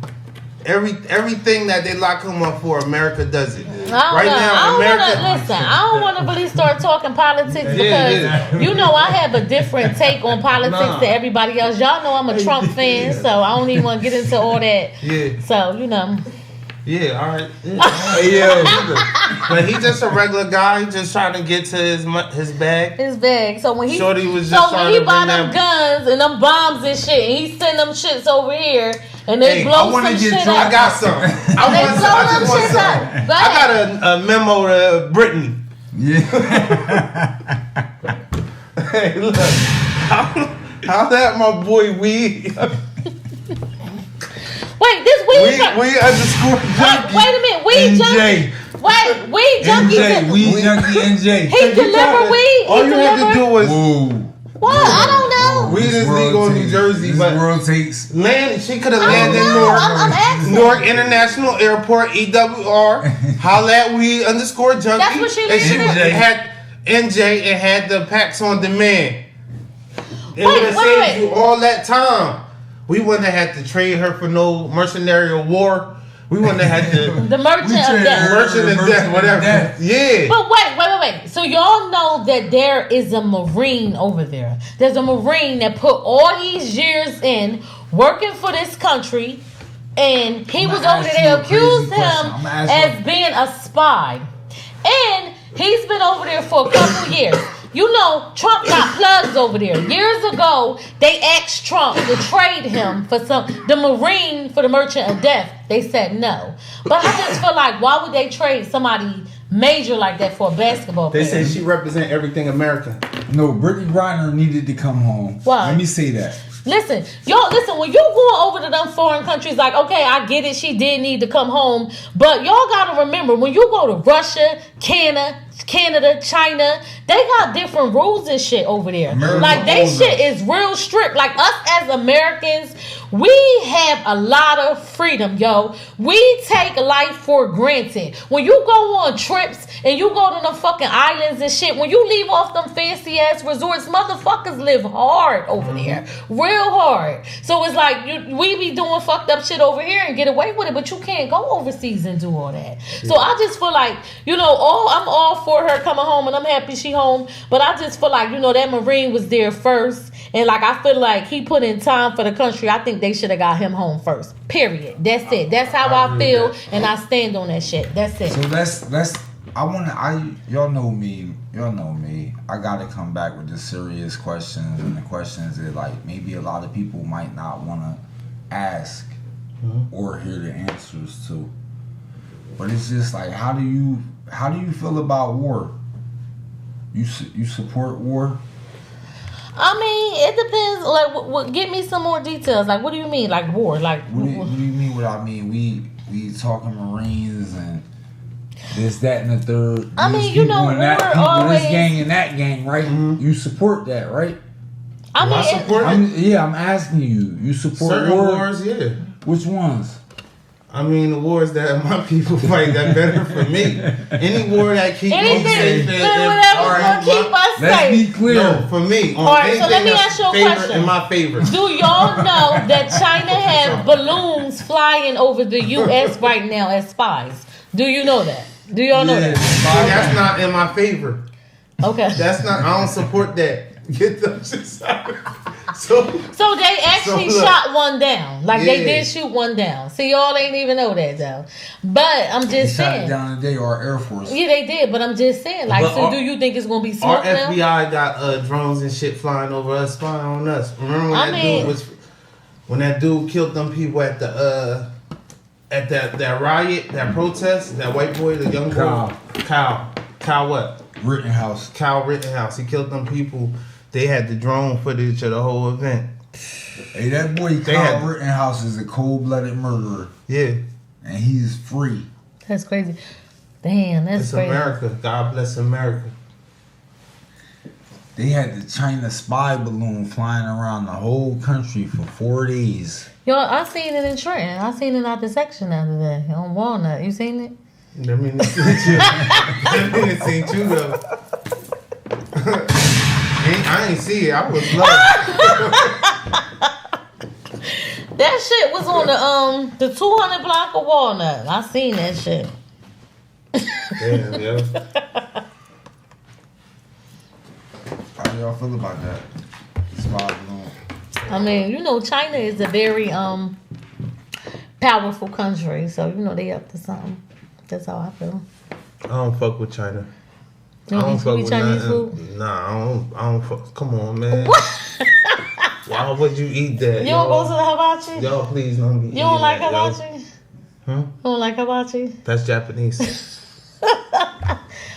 Everything that they lock him up for, America does it. I don't want to really start talking politics because yeah. you know I have a different take on politics Nah. than everybody else. Y'all know I'm a Trump fan, so I don't even want to get into all that. Yeah, So you know, yeah, all right. Yeah. But he just a regular guy, just trying to get to his bag. his bag. So when he Shorty was just so when trying he to buy bring them that- guns and them bombs and shit, and he send them shits over here and they Hey, blow I wanna some get shit drunk. up. I got some. I They want blow some. I them just want shits some. up. Go I ahead. got a memo to Brittany. Yeah. Hey, look. How that my boy Weed Wait, this weed. we underscore junkie. Wait a minute, weed junkie. NJ. Wait, weed junkie. NJ. Weed junkie NJ. He deliver weed. All He you had to deliver. do was Whoa. What? I don't know. Weed is legal in New Jersey, this but world takes. land. She could have I don't landed in know. I'm asking. Newark International Airport, EWR. Holla at Weed underscore junkie. That's what she and she leaving it. had NJ and had the packs on demand. It Wait, would have saved wait. you all that time. We wouldn't have had to trade her for no mercenary war. We wouldn't have had to. The merchant We of traded death. her. Merchant of death, whatever. Death. Yeah. But wait. So y'all know that there is a Marine over there. There's a Marine that put all these years in working for this country, and he I'ma was over ask there. you They a crazy accused question. him I'ma ask as you- being a spy, and he's been over there for a couple years. You know, Trump got plugs over there. Years ago, they asked Trump to trade him for the Marine for the Merchant of Death. They said no. But I just feel like, why would they trade somebody major like that for a basketball They player? said she represent everything American. No, Brittany Griner needed to come home. Why? Let me say that. Listen, when you going over to them foreign countries, like, okay, I get it, she did need to come home, but y'all gotta remember, when you go to Russia, Canada, China, they got different rules and shit over there. America Like, they owns shit us. is real strict. Like, us as Americans, we have a lot of freedom, yo. We take life for granted. When you go on trips and you go to them fucking islands and shit, when you leave off them fancy ass resorts, motherfuckers live hard over there. Real hard. So it's like, we be doing fucked up shit over here and get away with it, but you can't go overseas and do all that. So I just feel like, I'm all for her coming home and I'm happy she home, but I just feel like, that Marine was there first. And like, I feel like he put in time for the country. I think they should have got him home first. Period. That's it. That's how I feel, and I stand on that shit. That's it. So let's. Y'all know me. I gotta come back with the serious questions and the questions that like maybe a lot of people might not want to ask or hear the answers to. But it's just like, how do you feel about war? You support war? I mean, it depends. Like, what, give me some more details. Like, what do you mean, like war? Like, What do you mean? What I mean? We talking Marines and this, that, and the third. I mean, These you people know, and that war people, always- this gang and that gang, right? You support that, right? I mean, I support it. I'm asking you. You support Certain war? wars, yeah. Which ones? I mean, the wars that my people fight that better for me. Any war that keeps me anything, safe whatever's gonna keep us Let's safe. be clear. No, for me. On All right, so anything let me that's ask you a favor- question. In my favor. Do y'all know that China have balloons flying over the U.S. right now as spies? Do you know that? Do y'all know that? See, that's not in my favor. Okay. That's not. I don't support that. Get them shits out. So they actually look. shot one down. Like they Yeah. did shoot one down. See, y'all ain't even know that though. But I'm They just shot it saying. down today, our Air Force. Yeah, they did. But I'm just saying. Like, But so do you think it's gonna be our smoke now? FBI got drones and shit flying over us, spying on us. Remember when when that dude killed them people at the at that riot, that protest, that white boy, the young boy, Kyle what? Rittenhouse. Kyle Rittenhouse. He killed them people. They had the drone footage of the whole event. Hey, that boy Kyle Rittenhouse is a cold-blooded murderer. Yeah. And he's free. That's crazy. Damn, that's It's crazy. America. God bless America. They had the China spy balloon flying around the whole country for 4 days. Yo, I seen it in Trenton. I seen it out the section the other day on Walnut. You seen it? That mean it's you. That mean it's ain't you though. I ain't see it. I was low. That shit was on the 200 block of Walnut. I seen that shit. Damn, yo. How do y'all feel about that? The spy balloon. I mean, you know, China is a very powerful country, so you know they up to something. That's how I feel. I don't fuck with China. You don't eat Chinese food? Nah, I don't fuck. Come on, man. What? Why would you eat that? You don't go to the hibachi? Y'all, please don't be. You don't like that, hibachi? Huh? You don't like hibachi? That's Japanese.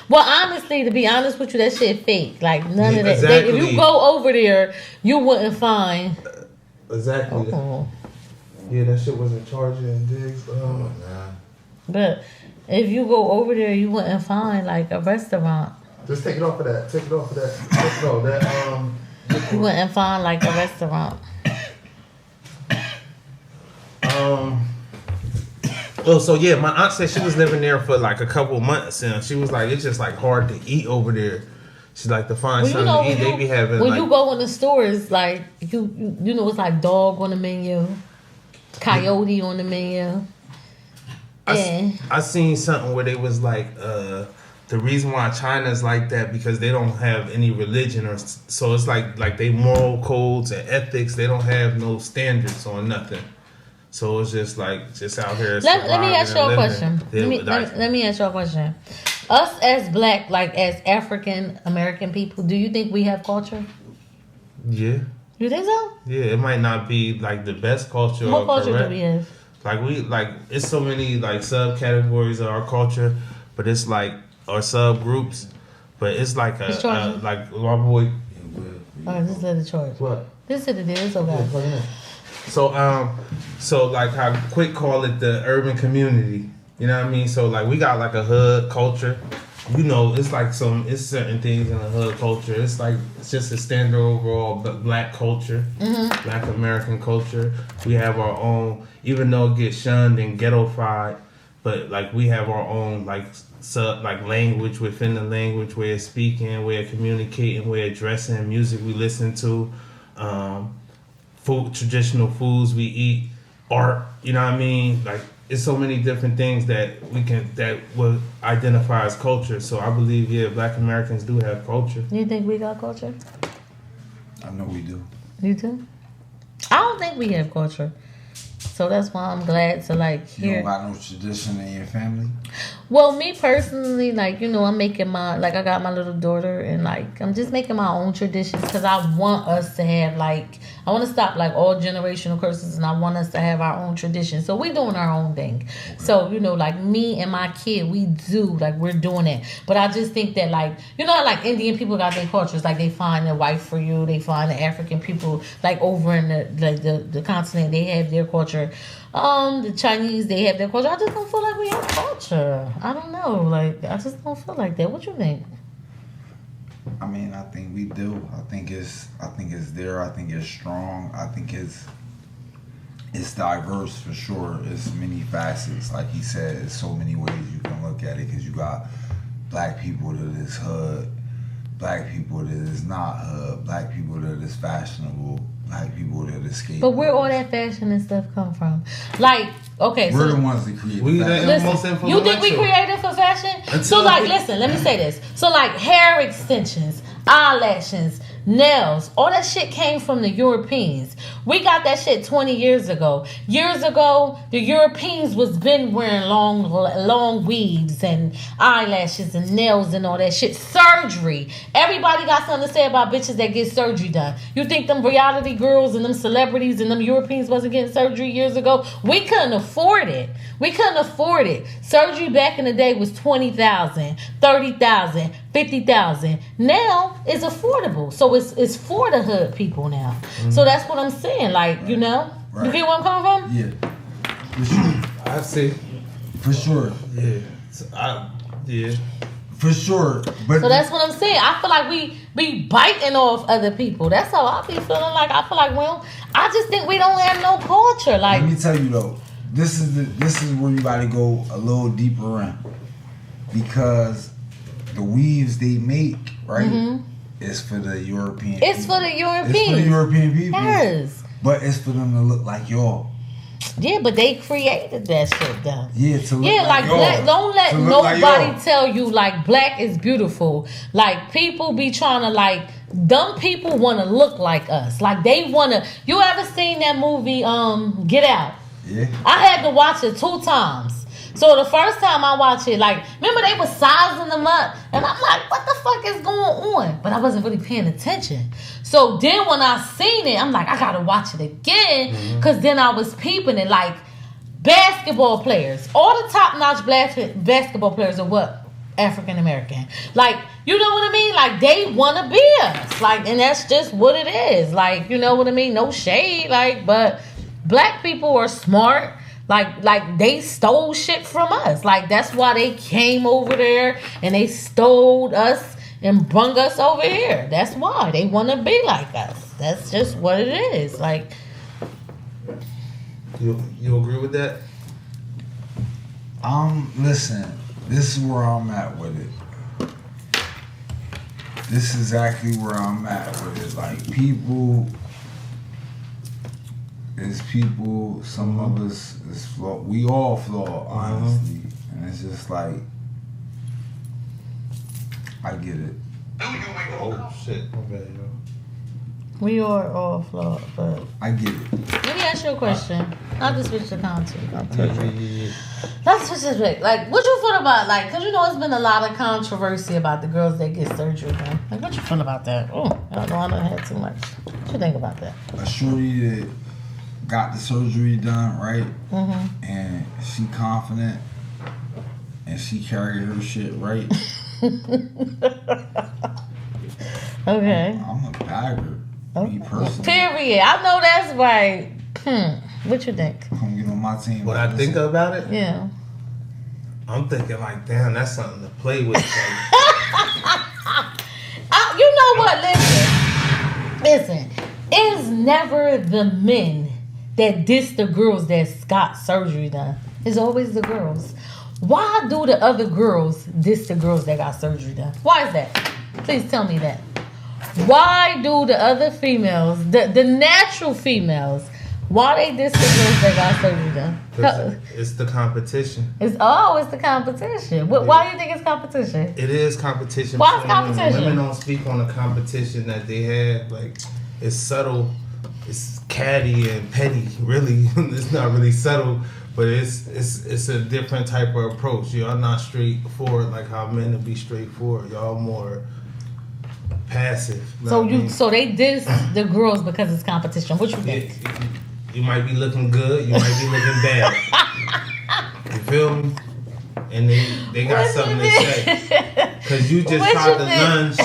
Well, honestly, to be honest with you, that shit fake. Like none of that. Exactly. If you go over there, you wouldn't find. Exactly. Oh. Yeah, that shit wasn't charging and digs. Oh nah. But if you go over there, you wouldn't find like a restaurant. Just take it off of that. Take it off of that. No, that You wouldn't find like a restaurant. Oh, so yeah, my aunt said she was living there for like a couple months, and she was like, it's just like hard to eat over there. She like to find something to eat. They be having when like, you go in the stores, like you know, it's like dog on the menu, coyote on the menu. Yeah. I seen something where they was like, the reason why China's like that because they don't have any religion or so it's like they moral codes and ethics. They don't have no standards on nothing. So it's just like out here. Let me ask you a question. Let me ask you a question. Us as black, like as African American people, do you think we have culture? Yeah. You think so? Yeah, it might not be like the best culture. What culture do we have? Like it's so many like subcategories of our culture, but it's like or subgroups, but it's like like my boy. Just let it charge. What? This is it is okay. So like how Quick call it the urban community. You know what I mean? So like we got like a hood culture. You know, it's like it's certain things in the hood culture. It's like it's just a standard overall black culture, Black American culture. We have our own, even though it gets shunned and ghettofied, but like we have our own like language within the language, way of speaking, way of communicating, way of dressing, music we listen to, food, traditional foods we eat, art. You know what I mean? Like. It's so many different things that will identify as culture. So I believe, yeah, Black Americans do have culture. You think we got culture? I know we do. You too? I don't think we have culture. So that's why I'm glad to like hear. You don't got no tradition in your family? Well, me personally, like, you know, I'm making I got my little daughter and like, I'm just making my own traditions because I want us to have like, I want to stop like all generational curses and I want us to have our own traditions. So we're doing our own thing. Okay. So, you know, like me and my kid, we're doing it. But I just think that like, you know how like Indian people got their cultures, like they find their wife for you, they find the African people like over in the continent, they have their culture. The Chinese, they have their culture. I just don't feel like we have culture. I don't know. Like, I just don't feel like that. What you think? I mean, I think we do. I think it's there. I think it's strong. I think it's diverse for sure. It's many facets. Like he said, there's so many ways you can look at it because you got black people that is hood, black people that is not hood, black people that is fashionable, black people that is skateboarders. But where all that fashion and stuff come from? Like, Okay, We're so the ones that create We the the fashion. most listen, influential. you think we created for fashion? So like, listen, let me say this. So like hair extensions, eyelashes, nails, all that shit came from the Europeans. We got that shit 20 years ago. Years ago, the Europeans was been wearing long weaves and eyelashes and nails and all that shit. Surgery. Everybody got something to say about bitches that get surgery done. You think them reality girls and them celebrities and them Europeans wasn't getting surgery years ago? We couldn't afford it. We couldn't afford it. Surgery back in the day was $20,000, $30,000, $50,000. Now it's affordable. So it's for the hood people now. Mm-hmm. So that's what I'm saying. Like, you know, right. You get where I'm coming from? Yeah. For sure. I see. For sure. Yeah. Yeah. For sure. But so that's what I'm saying. I feel like we be biting off other people. That's how I be feeling. Like I feel like I just think we don't have no culture. Like, let me tell you though, this is where you gotta go a little deeper in, because the weaves they make, right, is for the European. It's people. for the Europeans. It's for the European people. Yes. But it's for them to look like y'all. Yeah, but they created that shit though. Yeah, to look like y'all. Black, don't let nobody like tell you like black is beautiful. Like people be trying to like dumb people want to look like us. Like they want to. You ever seen that movie Get Out? Yeah. I had to watch it 2 times. So the first time I watched it, like, remember they were sizing them up, and I'm like, what the fuck is going on? But I wasn't really paying attention. So then when I seen it, I'm like, I gotta watch it again, because then I was peeping it. Like basketball players, all the top-notch basketball players are what? African American. Like, you know what I mean? Like they want to be us. Like, and that's just what it is. Like, you know what I mean? No shade. Like, but black people are smart. Like they stole shit from us. Like that's why they came over there and they stole us and brung us over here. That's why they want to be like us. That's just what it is. Like, you agree with that? Listen. This is where I'm at with it. This is exactly where I'm at with it. Like people. Some of us is flawed. We all flawed, honestly. And it's just like, I get it. Oh shit. Okay, yo. we are all flawed, but I get it. let me ask you a question. I'll just switch the content. Yeah. Let's switch this back. Like, what you feel about, like, because you know it's been a lot of controversy about the girls that get surgery done. Like, what you feel about that? Oh, I don't know, I done had too much. What you think about that? A shorty that got the surgery done, right? Mm-hmm. And she confident and she carried her shit right. Okay. I'm a bagger. Me personally. Period. I know that's right. What you think? Come get on my team. What I think about it? Yeah. I'm thinking like, damn, that's something to play with. Like, you know what? Listen. It's never the men that diss the girls that got surgery done. It's always the girls. Why do the other girls diss the girls that got surgery done? Why is that? Please tell me that. Why do the other females, the natural females, why they diss the girls that got surgery done? it's the competition. It's the competition. Why do you think it's competition? It is competition. Why it's competition? Women don't speak on the competition that they have. Like, it's subtle. It's catty and petty. Really, it's not really subtle, but it's a different type of approach. Y'all not straightforward like how men will be straightforward. Y'all more passive. So they diss the girls because it's competition. What you think? You might be looking good. You might be looking bad. You feel me? And they got something to say. Because you just tried to lunge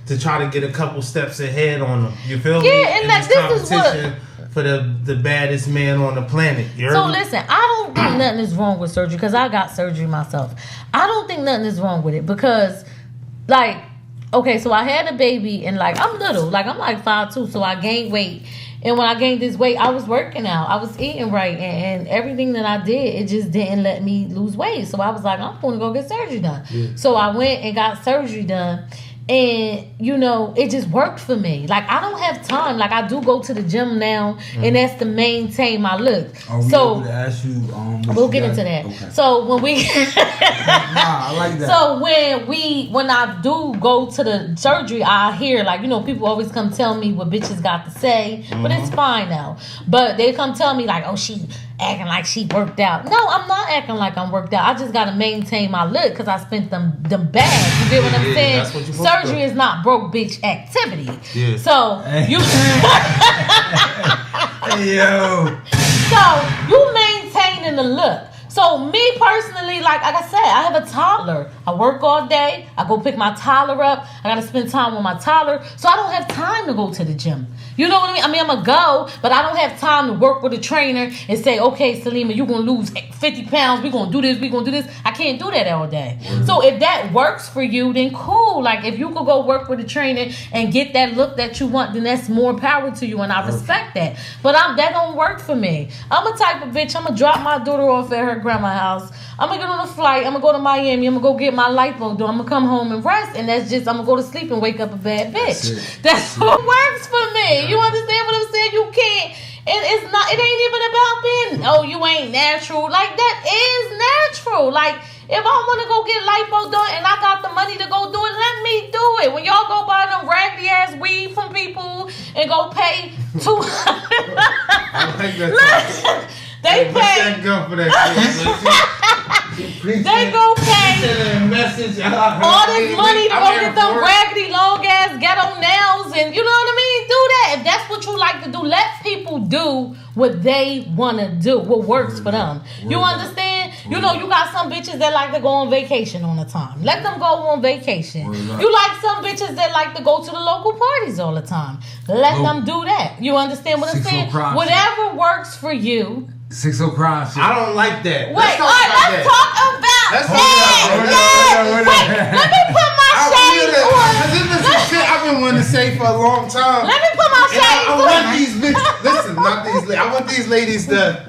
to try to get a couple steps ahead on them. You feel me? Yeah, and like this is what... for the baddest man on the planet. So listen, I don't think nothing is wrong with surgery because I got surgery myself. I don't think nothing is wrong with it because, like, okay, so I had a baby and like I'm little, like I'm like 5'2", so I gained weight. And when I gained this weight, I was working out. I was eating right. And everything that I did, it just didn't let me lose weight. So I was like, I'm going to go get surgery done. Yeah. So I went and got surgery done. And you know, it just worked for me. Like I don't have time. Like I do go to the gym now, and that's to maintain my look. Are we so able to ask you, we'll get into that. Okay. So when we, I like that. So when I do go to the surgery, I hear like, you know, people always come tell me what bitches got to say, but it's fine now. But they come tell me like, oh, she acting like she worked out. No, I'm not acting like I'm worked out. I just gotta maintain my look because I spent them bags. You get what I'm saying? That's what you're Surgery is not broke bitch activity. Yeah. So you Hey, yo. so you maintaining the look. So me personally, like I said, I have a toddler. I work all day. I go pick my toddler up. I gotta spend time with my toddler. So I don't have time to go to the gym. You know what I mean? I mean, I'm going to go, but I don't have time to work with a trainer and say, okay, Saleema, you're going to lose 50 pounds. We're going to do this. We're going to do this. I can't do that all day. So if that works for you, then cool. Like, if you could go work with a trainer and get that look that you want, then that's more power to you, and I respect that. But that don't work for me. I'm a type of bitch. I'm going to drop my daughter off at her grandma's house. I'm going to get on a flight. I'm going to go to Miami. I'm going to go get my lipo done. I'm going to come home and rest, and that's just, I'm going to go to sleep and wake up a bad bitch. That's what works for me. You understand what I'm saying? You can't. It ain't even about being, oh, you ain't natural. Like, that is natural. Like, if I want to go get lipo done and I got the money to go do it, let me do it. When y'all go buy them raggedy ass weed from people and go pay $200, I like that. they pay. That gun for that shit. They go pay Message, all this money to go get them raggedy long ass ghetto nails, and you know what I mean? Do that. If that's what you like to do, let people do what they want to do, what works for them. You understand? You know, you got some bitches that like to go on vacation all the time. Let them go on vacation. You like some bitches that like to go to the local parties all the time. Let them do that. You understand what I'm saying? Whatever works for you. 60 crime shit. I don't like that. Wait, let's talk about Let's that. talk about that. Wait, let me put my shades on. This is some shit I've been wanting to say for a long time. Let me put my shades I on. want these bitches. Listen, not these ladies. I want these ladies to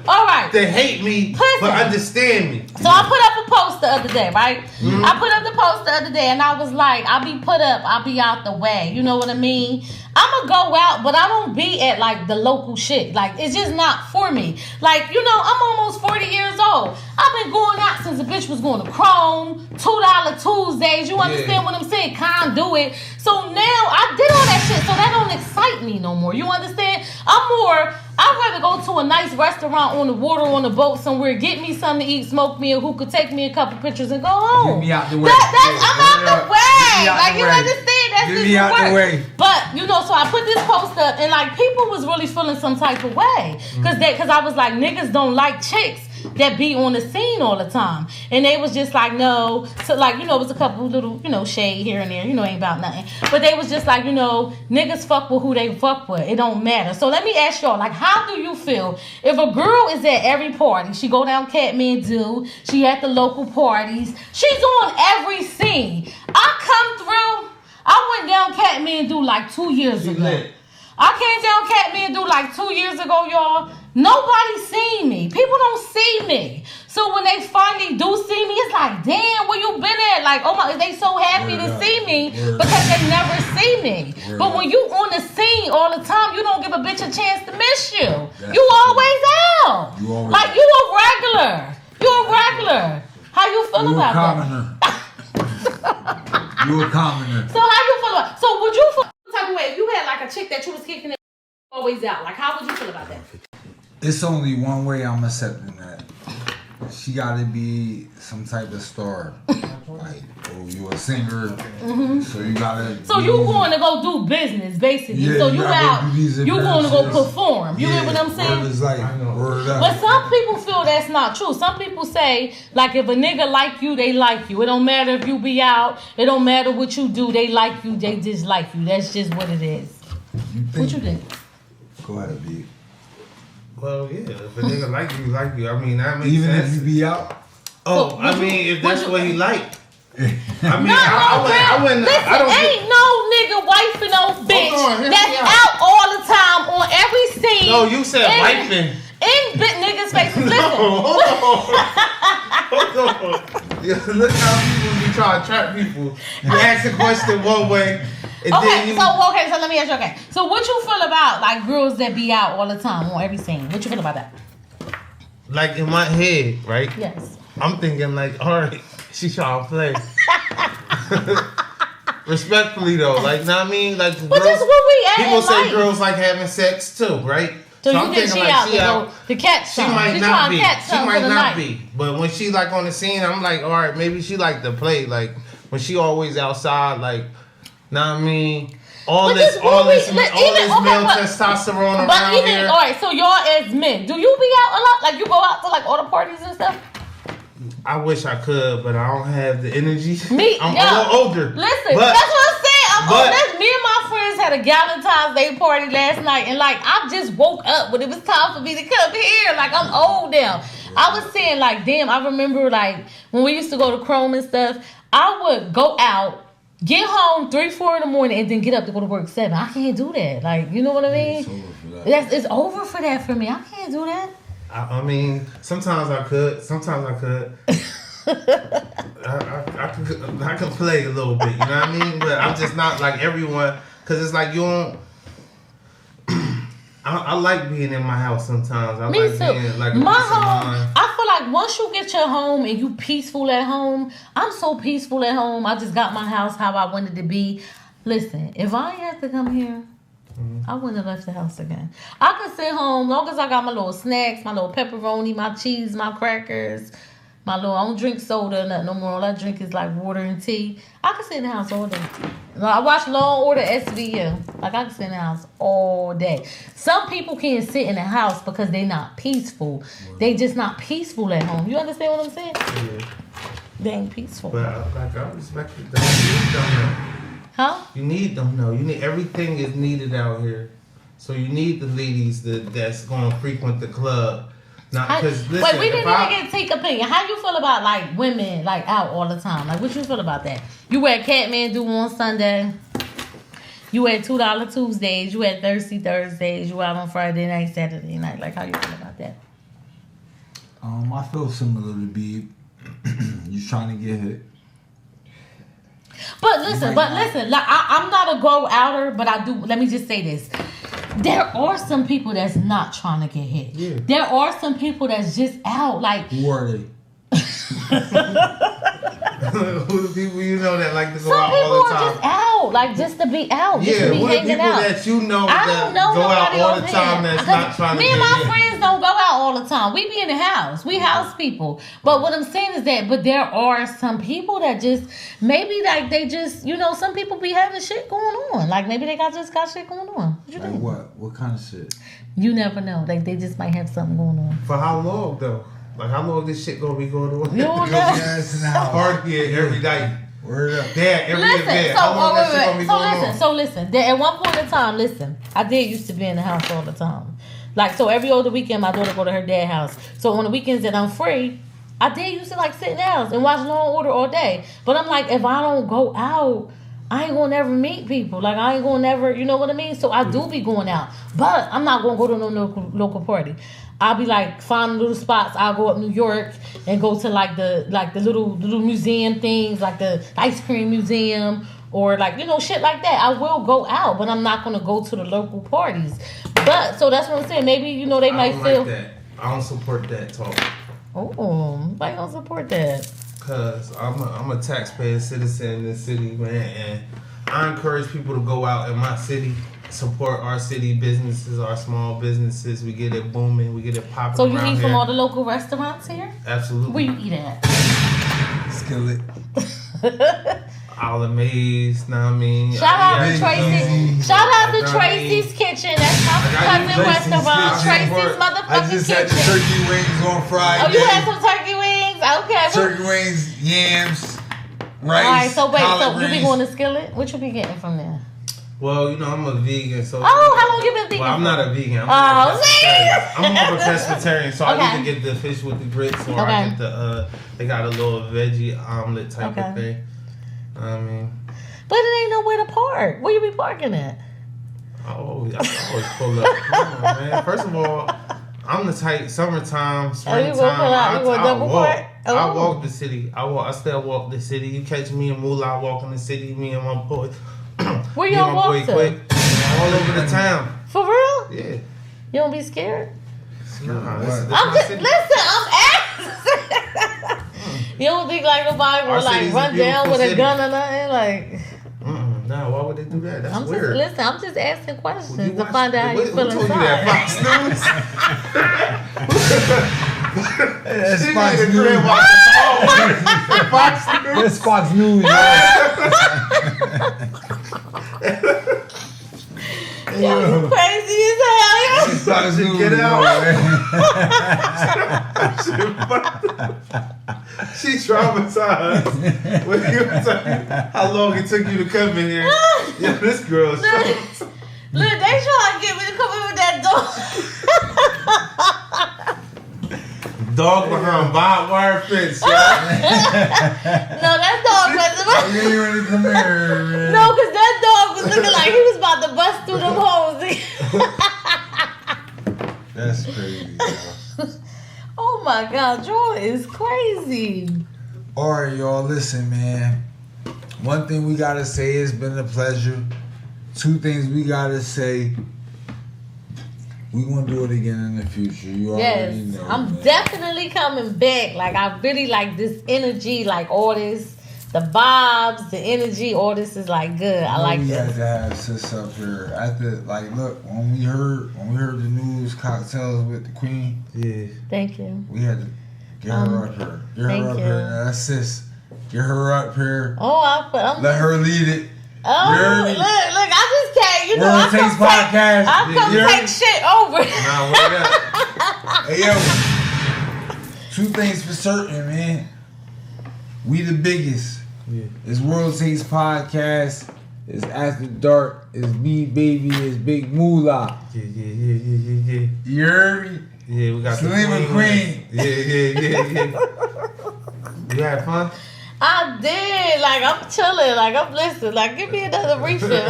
hate me, but understand me. So I put up a post the other day, right? I put up the post the other day, and I was like, I'll be out the way. You know what I mean? I'm gonna go out, but I don't be at like the local shit. Like, it's just not for me. Like, you know, I'm almost 40 years old. I've been going out since a bitch was going to Chrome, $2 Tuesdays. You understand what I'm saying? Conduit. So now I did all that shit, so that don't excite me no more. You understand? I'd rather go to a nice restaurant on the water, on the boat somewhere, get me something to eat, smoke me a hookah, take me a couple pictures, and go home. Get me out the way. I'm out the way. Like, you understand? That's Get just me out work. the way. But, you know, so I put this post up, and, like, people was really feeling some type of way. Because I was like, niggas don't like chicks that be on the scene all the time. And they was just like, no. So, like, you know, it was a couple little, you know, shade here and there. You know, ain't about nothing. But they was just like, you know, niggas fuck with who they fuck with. It don't matter. So let me ask y'all, like, how do you feel if a girl is at every party? She go down Kathmandu. She at the local parties. She's on every scene. I went down Kathmandu like 2 years ago. I came down Kathmandu like 2 years ago, y'all. Nobody seen me. People don't see me. So when they finally do see me, it's like, damn, where you been at? Like, oh my, they so happy to see me because they never see me. But when you on the scene all the time, you don't give a bitch a chance to miss you. You always out. Like, you a regular. You a regular. How you feel about that? You a commoner. So how you feel about? So would you feel some type of way if you had like a chick that you was kicking it always out? Like, how would you feel about that? It's only one way I'm accepting that. She gotta be some type of star. Like, oh, you a singer, so you gotta. So you going to go do business, basically. Yeah, so you out. You going to go verses. perform. You get what I'm saying? Word is like, word up. But some people feel that's not true. Some people say, like, if a nigga like you, they like you. It don't matter if you be out. It don't matter what you do. They like you. They dislike you. That's just what it is. What you think? Go ahead, B. Well, yeah, if a nigga like you. I mean, that makes Even sense. if you be out. Oh, So, I mean, if that's what he liked. I mean, No, I wouldn't. listen, I don't ain't no nigga wifing no bitch on, hear me that's out. out all the time on every scene. No, you said wifing. In bit niggas' faces. Listen. Hold on. Look how people be trying to trap people. You ask a question one way, and Okay, then you... so let me ask you. Okay, so what you feel about like girls that be out all the time on every scene? What you feel about that? Like in my head, right? Yes. I'm thinking like, all right, she trying to play. Respectfully though, like, know what I mean? Like, But this is where we at people in say life. girls like having sex too, right? So you I'm think she out to catch She some? might She not trying be. to catch She some might for the not night. be. But when she like on the scene, I'm like, all right, maybe she like to play. Like when she always outside, like, know what I mean? All this male testosterone But around even here. all right, so y'all as men, do you be out a lot? Like you go out to like all the parties and stuff? I wish I could, but I don't have the energy. I'm a little older. Listen, but, that's what I'm saying. Me and my friends had a Valentine's Day party last night, and like I just woke up when it was time for me to come here. Like I'm old now. I was saying like, damn, I remember like when we used to go to Chrome and stuff. I would go out, get home 3-4 in the morning, and then get up to go to work 7. I can't do that. Like you know what I mean? It's over for that for me. I can't do that. I mean, sometimes I could. Sometimes I could. I can play a little bit, you know what I mean? But I'm just not like everyone, because it's like you don't. I like being in my house sometimes. I Me like too. being like My home, I feel like once you get your home and you peaceful at home, I'm so peaceful at home. I just got my house how I wanted to be. Listen, if I had to come here, I wouldn't have left the house again. I could sit home long as I got my little snacks, my little pepperoni, my cheese, my crackers, my little. I don't drink soda, nothing no more. All I drink is like water and tea. I could sit in the house all day. I watch Law and Order SVU. Like I can sit in the house all day. Some people can't sit in the house because they're not peaceful. They just not peaceful at home. You understand what I'm saying? Yeah. They ain't peaceful. But like I respect it. You need them Huh? though. You need them though. You need everything is needed out here. So you need the ladies that's gonna frequent the club. Not because listen. Wait, we didn't even get take opinion. How you feel about like women like out all the time? Like what you feel about that? You at Catman Do on Sunday. You at $2 Tuesdays. You at Thirsty Thursdays. You out on Friday night, Saturday night. Like how you feel about that? I feel similar to B. You trying to get hit. But listen, like I'm not a go outer, but I do. Let me just say this: there are some people that's not trying to get hit. Yeah. There are some people that's just out. Like who are they? Who the people you know that like to go some out people all the are time? just out, like just to be out, just Yeah, to be who the hanging people out. that you know I that don't know go out nobody all the over time here. that's not trying to Me get and my hit? friends don't go out all the time. We be in the house. We house people. But what I'm saying is that, but there are some people that just maybe like they just some people be having shit going on. Like maybe they just got shit going on. What you Like think? what? What kind of shit? You never know. Like they just might have something going on. For how long though? Like how long this shit gonna be going on? You don't know. Yes, now. Partying every night. Word up. There, every event. Listen, How long that shit gonna be going on? so listen. There, at one point in time, listen, I did used to be in the house all the time. Like so, every other weekend, my daughter go to her dad's house. So on the weekends that I'm free, I did used to like sit in the house and watch Law and Order all day. But I'm like, if I don't go out, I ain't gonna never meet people. Like I ain't gonna never, you know what I mean? So I do be going out, but I'm not gonna go to no local party. I'll be like finding little spots. I'll go up New York and go to like the little museum things, like the ice cream museum or like shit like that. I will go out, but I'm not gonna go to the local parties. But so that's what I'm saying. Maybe they might feel. Like that. I don't support that talk. Oh, why you don't support that? Cause I'm a taxpaying citizen in this city, man, and I encourage people to go out in my city, support our city businesses, our small businesses. We get it booming, we get it popping. So you around eat here. from all the local restaurants here? Absolutely. Where you eat at? Skillet. Olive Maze, know what I mean? Shout out to Yeah, Tracy. Shout out to Tracy's Kitchen. That's my cousin Tracy's restaurant. Kitchen. Tracy's I motherfucking just had the kitchen. turkey wings on Friday. Oh, you had some turkey wings? Okay. turkey wings, yams, rice. All right, so wait, collard so you be greens. going to Skillet? What you be getting from there? Well, I'm a vegan, so. Oh, how long you been vegan? Well, I'm not a vegan. Oh, I'm more of a pescatarian, so Okay. I either get the fish with the grits or I get the they got a little veggie omelet type of thing. I mean, but it ain't nowhere to park. Where you be parking at? I always pull up. Come on, man. First of all, I'm the type summertime, Oh, you springtime. gonna pull out? You gonna double walk. park? I walk the city. I still walk the city. You catch me and Moolah walking the city. Me and my boy. Where y'all walk to? All over the town. For real? Yeah. You don't be scared? Nah, listen, I'm asking. You don't think like nobody will like run down with a gun or nothing? Like, nah, why would they do that? That's weird. I'm just asking questions to find out how you feel inside. That's Fox News. That's Fox News. Yo, you crazy as hell, yo. Fox News. Get out. She's traumatized. When you was like, how long it took you to come in here? Yeah, this girl's Look, they trying to get me to come in with that dog. Dog behind barbed wire fence, yo. No, that dog wasn't. You ain't ready to come here, man. No, because that dog was looking like he was about to bust through them holes. That's crazy, yo. Oh my God, Joy is crazy. All right, y'all, listen, man. One thing we gotta say, it's been a pleasure. Two things we gotta say. We gonna do it again in the future. You already know. I'm man. definitely coming back. Like, I really like this energy, like all this, the vibes, the energy, all this is like good. I like we this. had to have sis up here. After, like, look, when we heard the news, cocktails with the Queen. Yeah. Thank you. We had to get her up here. Get her up you. here. Now, that's sis. Get her up here. Oh, I'm Let her lead it. Oh, look, I just can't, you know, World Takes Podcast. I come take shit over. Nah, word up. Hey, yo. Two things for certain, man. We the biggest. Yeah. It's World Takes Podcast. It's After Dark. It's me, baby. It's Big Moolah. Yeah. You heard me? Yeah, we got Saleema the Queen. Yeah. You had fun? I did. Like, I'm chilling. Like, I'm listening. Like, give me another refill.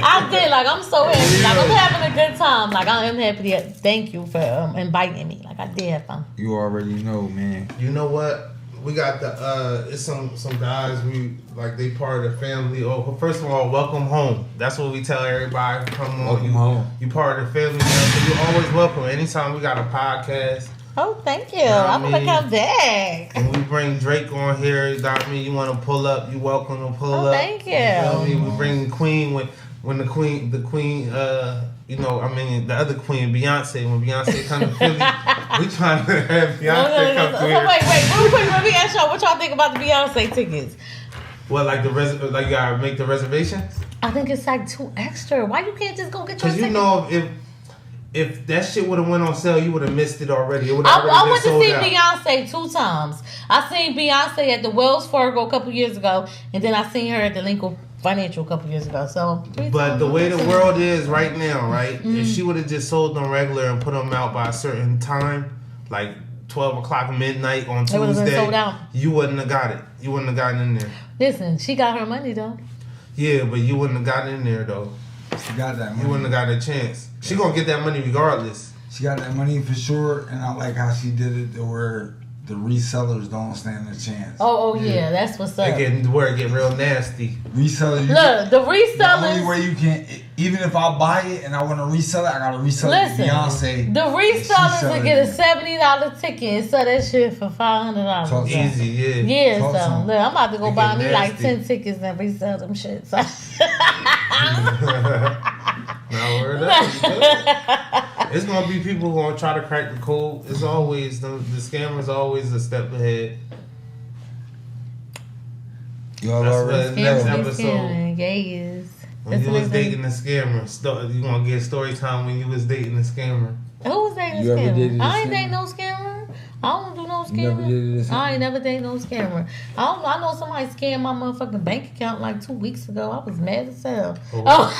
I did. Like, I'm so happy. Like, I'm having a good time. Like, I am happy. Thank you for inviting me. Like, I did have fun. You already know, man. You know what? We got the it's some guys we like, they part of the family. Oh, well, first of all, welcome home. That's what we tell everybody. Come on, Welcome home. You part of the family now, so you're always welcome. Anytime we got a podcast. Oh, thank you. Know what I'm I going to mean? come back. And we bring Drake on here, you got me. You want to pull up? You welcome to pull up. Thank you. You know what I mean? We bring the Queen when the Queen, you know, I mean the other Queen, Beyonce. When Beyonce come to Philly, we trying to have Beyonce come So through here. wait, real quick, let me ask y'all what y'all think about the Beyonce tickets. What, like like you gotta make the reservations? I think it's like too extra. Why you can't just go get your Because ticket? you know if that shit would have went on sale, you would have missed it already. It would have I already went been to sold see out. Beyonce 2 times. I seen Beyonce at the Wells Fargo a couple years ago, and then I seen her at the Lincoln Financial a couple years ago. So, But the way the world is right now, right? If she would have just sold them regular and put them out by a certain time, like 12 o'clock midnight on They would've been Tuesday, sold out. you wouldn't have got it. You wouldn't have gotten in there. Listen, she got her money though. Yeah, but you wouldn't have gotten in there though. She got that You money. wouldn't have got a chance. She gonna get that money regardless. She got that money for sure, and I like how she did it to where the resellers don't stand a chance. Oh yeah, that's what's up. Where it get real nasty. Resellers. Look, the The only resellers. way you can, even if I buy it and I want to resell it, I gotta resell it to Listen, Beyonce. the resellers will selling get a it. $70 ticket and sell that shit for $500. Talk some- Easy, yeah. Yeah, Talk so some- look, I'm about to go They buy get me like nasty. 10 tickets and resell them shit. So. Now word up. It's gonna be people who gonna try to crack the code. It's always the scammers always a step ahead. Y'all That's already what- next know. episode. Yes. When you was dating the scammer, you gonna get story time when you was dating the scammer. Who was dating You a ever scammer? dated a I ain't scammer? dating no scammer. I don't do no scammer. You never dated a scammer? I ain't never dated no scammer. I know somebody scammed my motherfucking bank account like 2 weeks ago. I was mad as hell. Oh,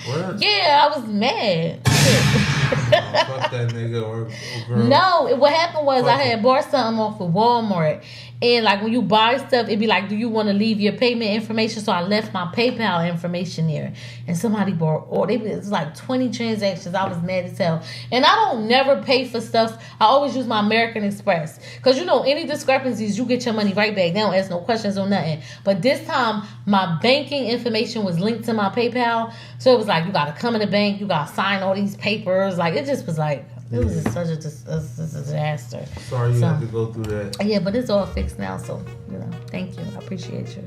What? Yeah, I was mad. Fuck that nigga or girl. No, what happened was I had bought something off of Walmart, And like when you buy stuff, it'd be like, do you want to leave your payment information? So I left my PayPal information there. And somebody bought, it was like 20 transactions. I was mad as hell. And I don't never pay for stuff. I always use my American Express. Because you know, any discrepancies, you get your money right back. They don't ask no questions or nothing. But this time, my banking information was linked to my PayPal. So it was like, you got to come in the bank. You got to sign all these papers. Like, it just was like, it was just such a disaster. Sorry you had to go through that. Yeah, but it's all fixed now. So, you know, thank you. I appreciate you.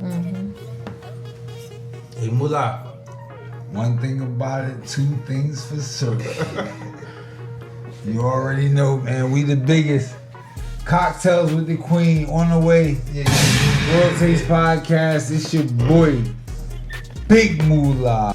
Mm-hmm. Hey, Mullah. One thing about it, two things for certain. You already know, man. We the biggest. Cocktails with the Queen on the way. World Taste Podcast. It's your boy, Big Moolah.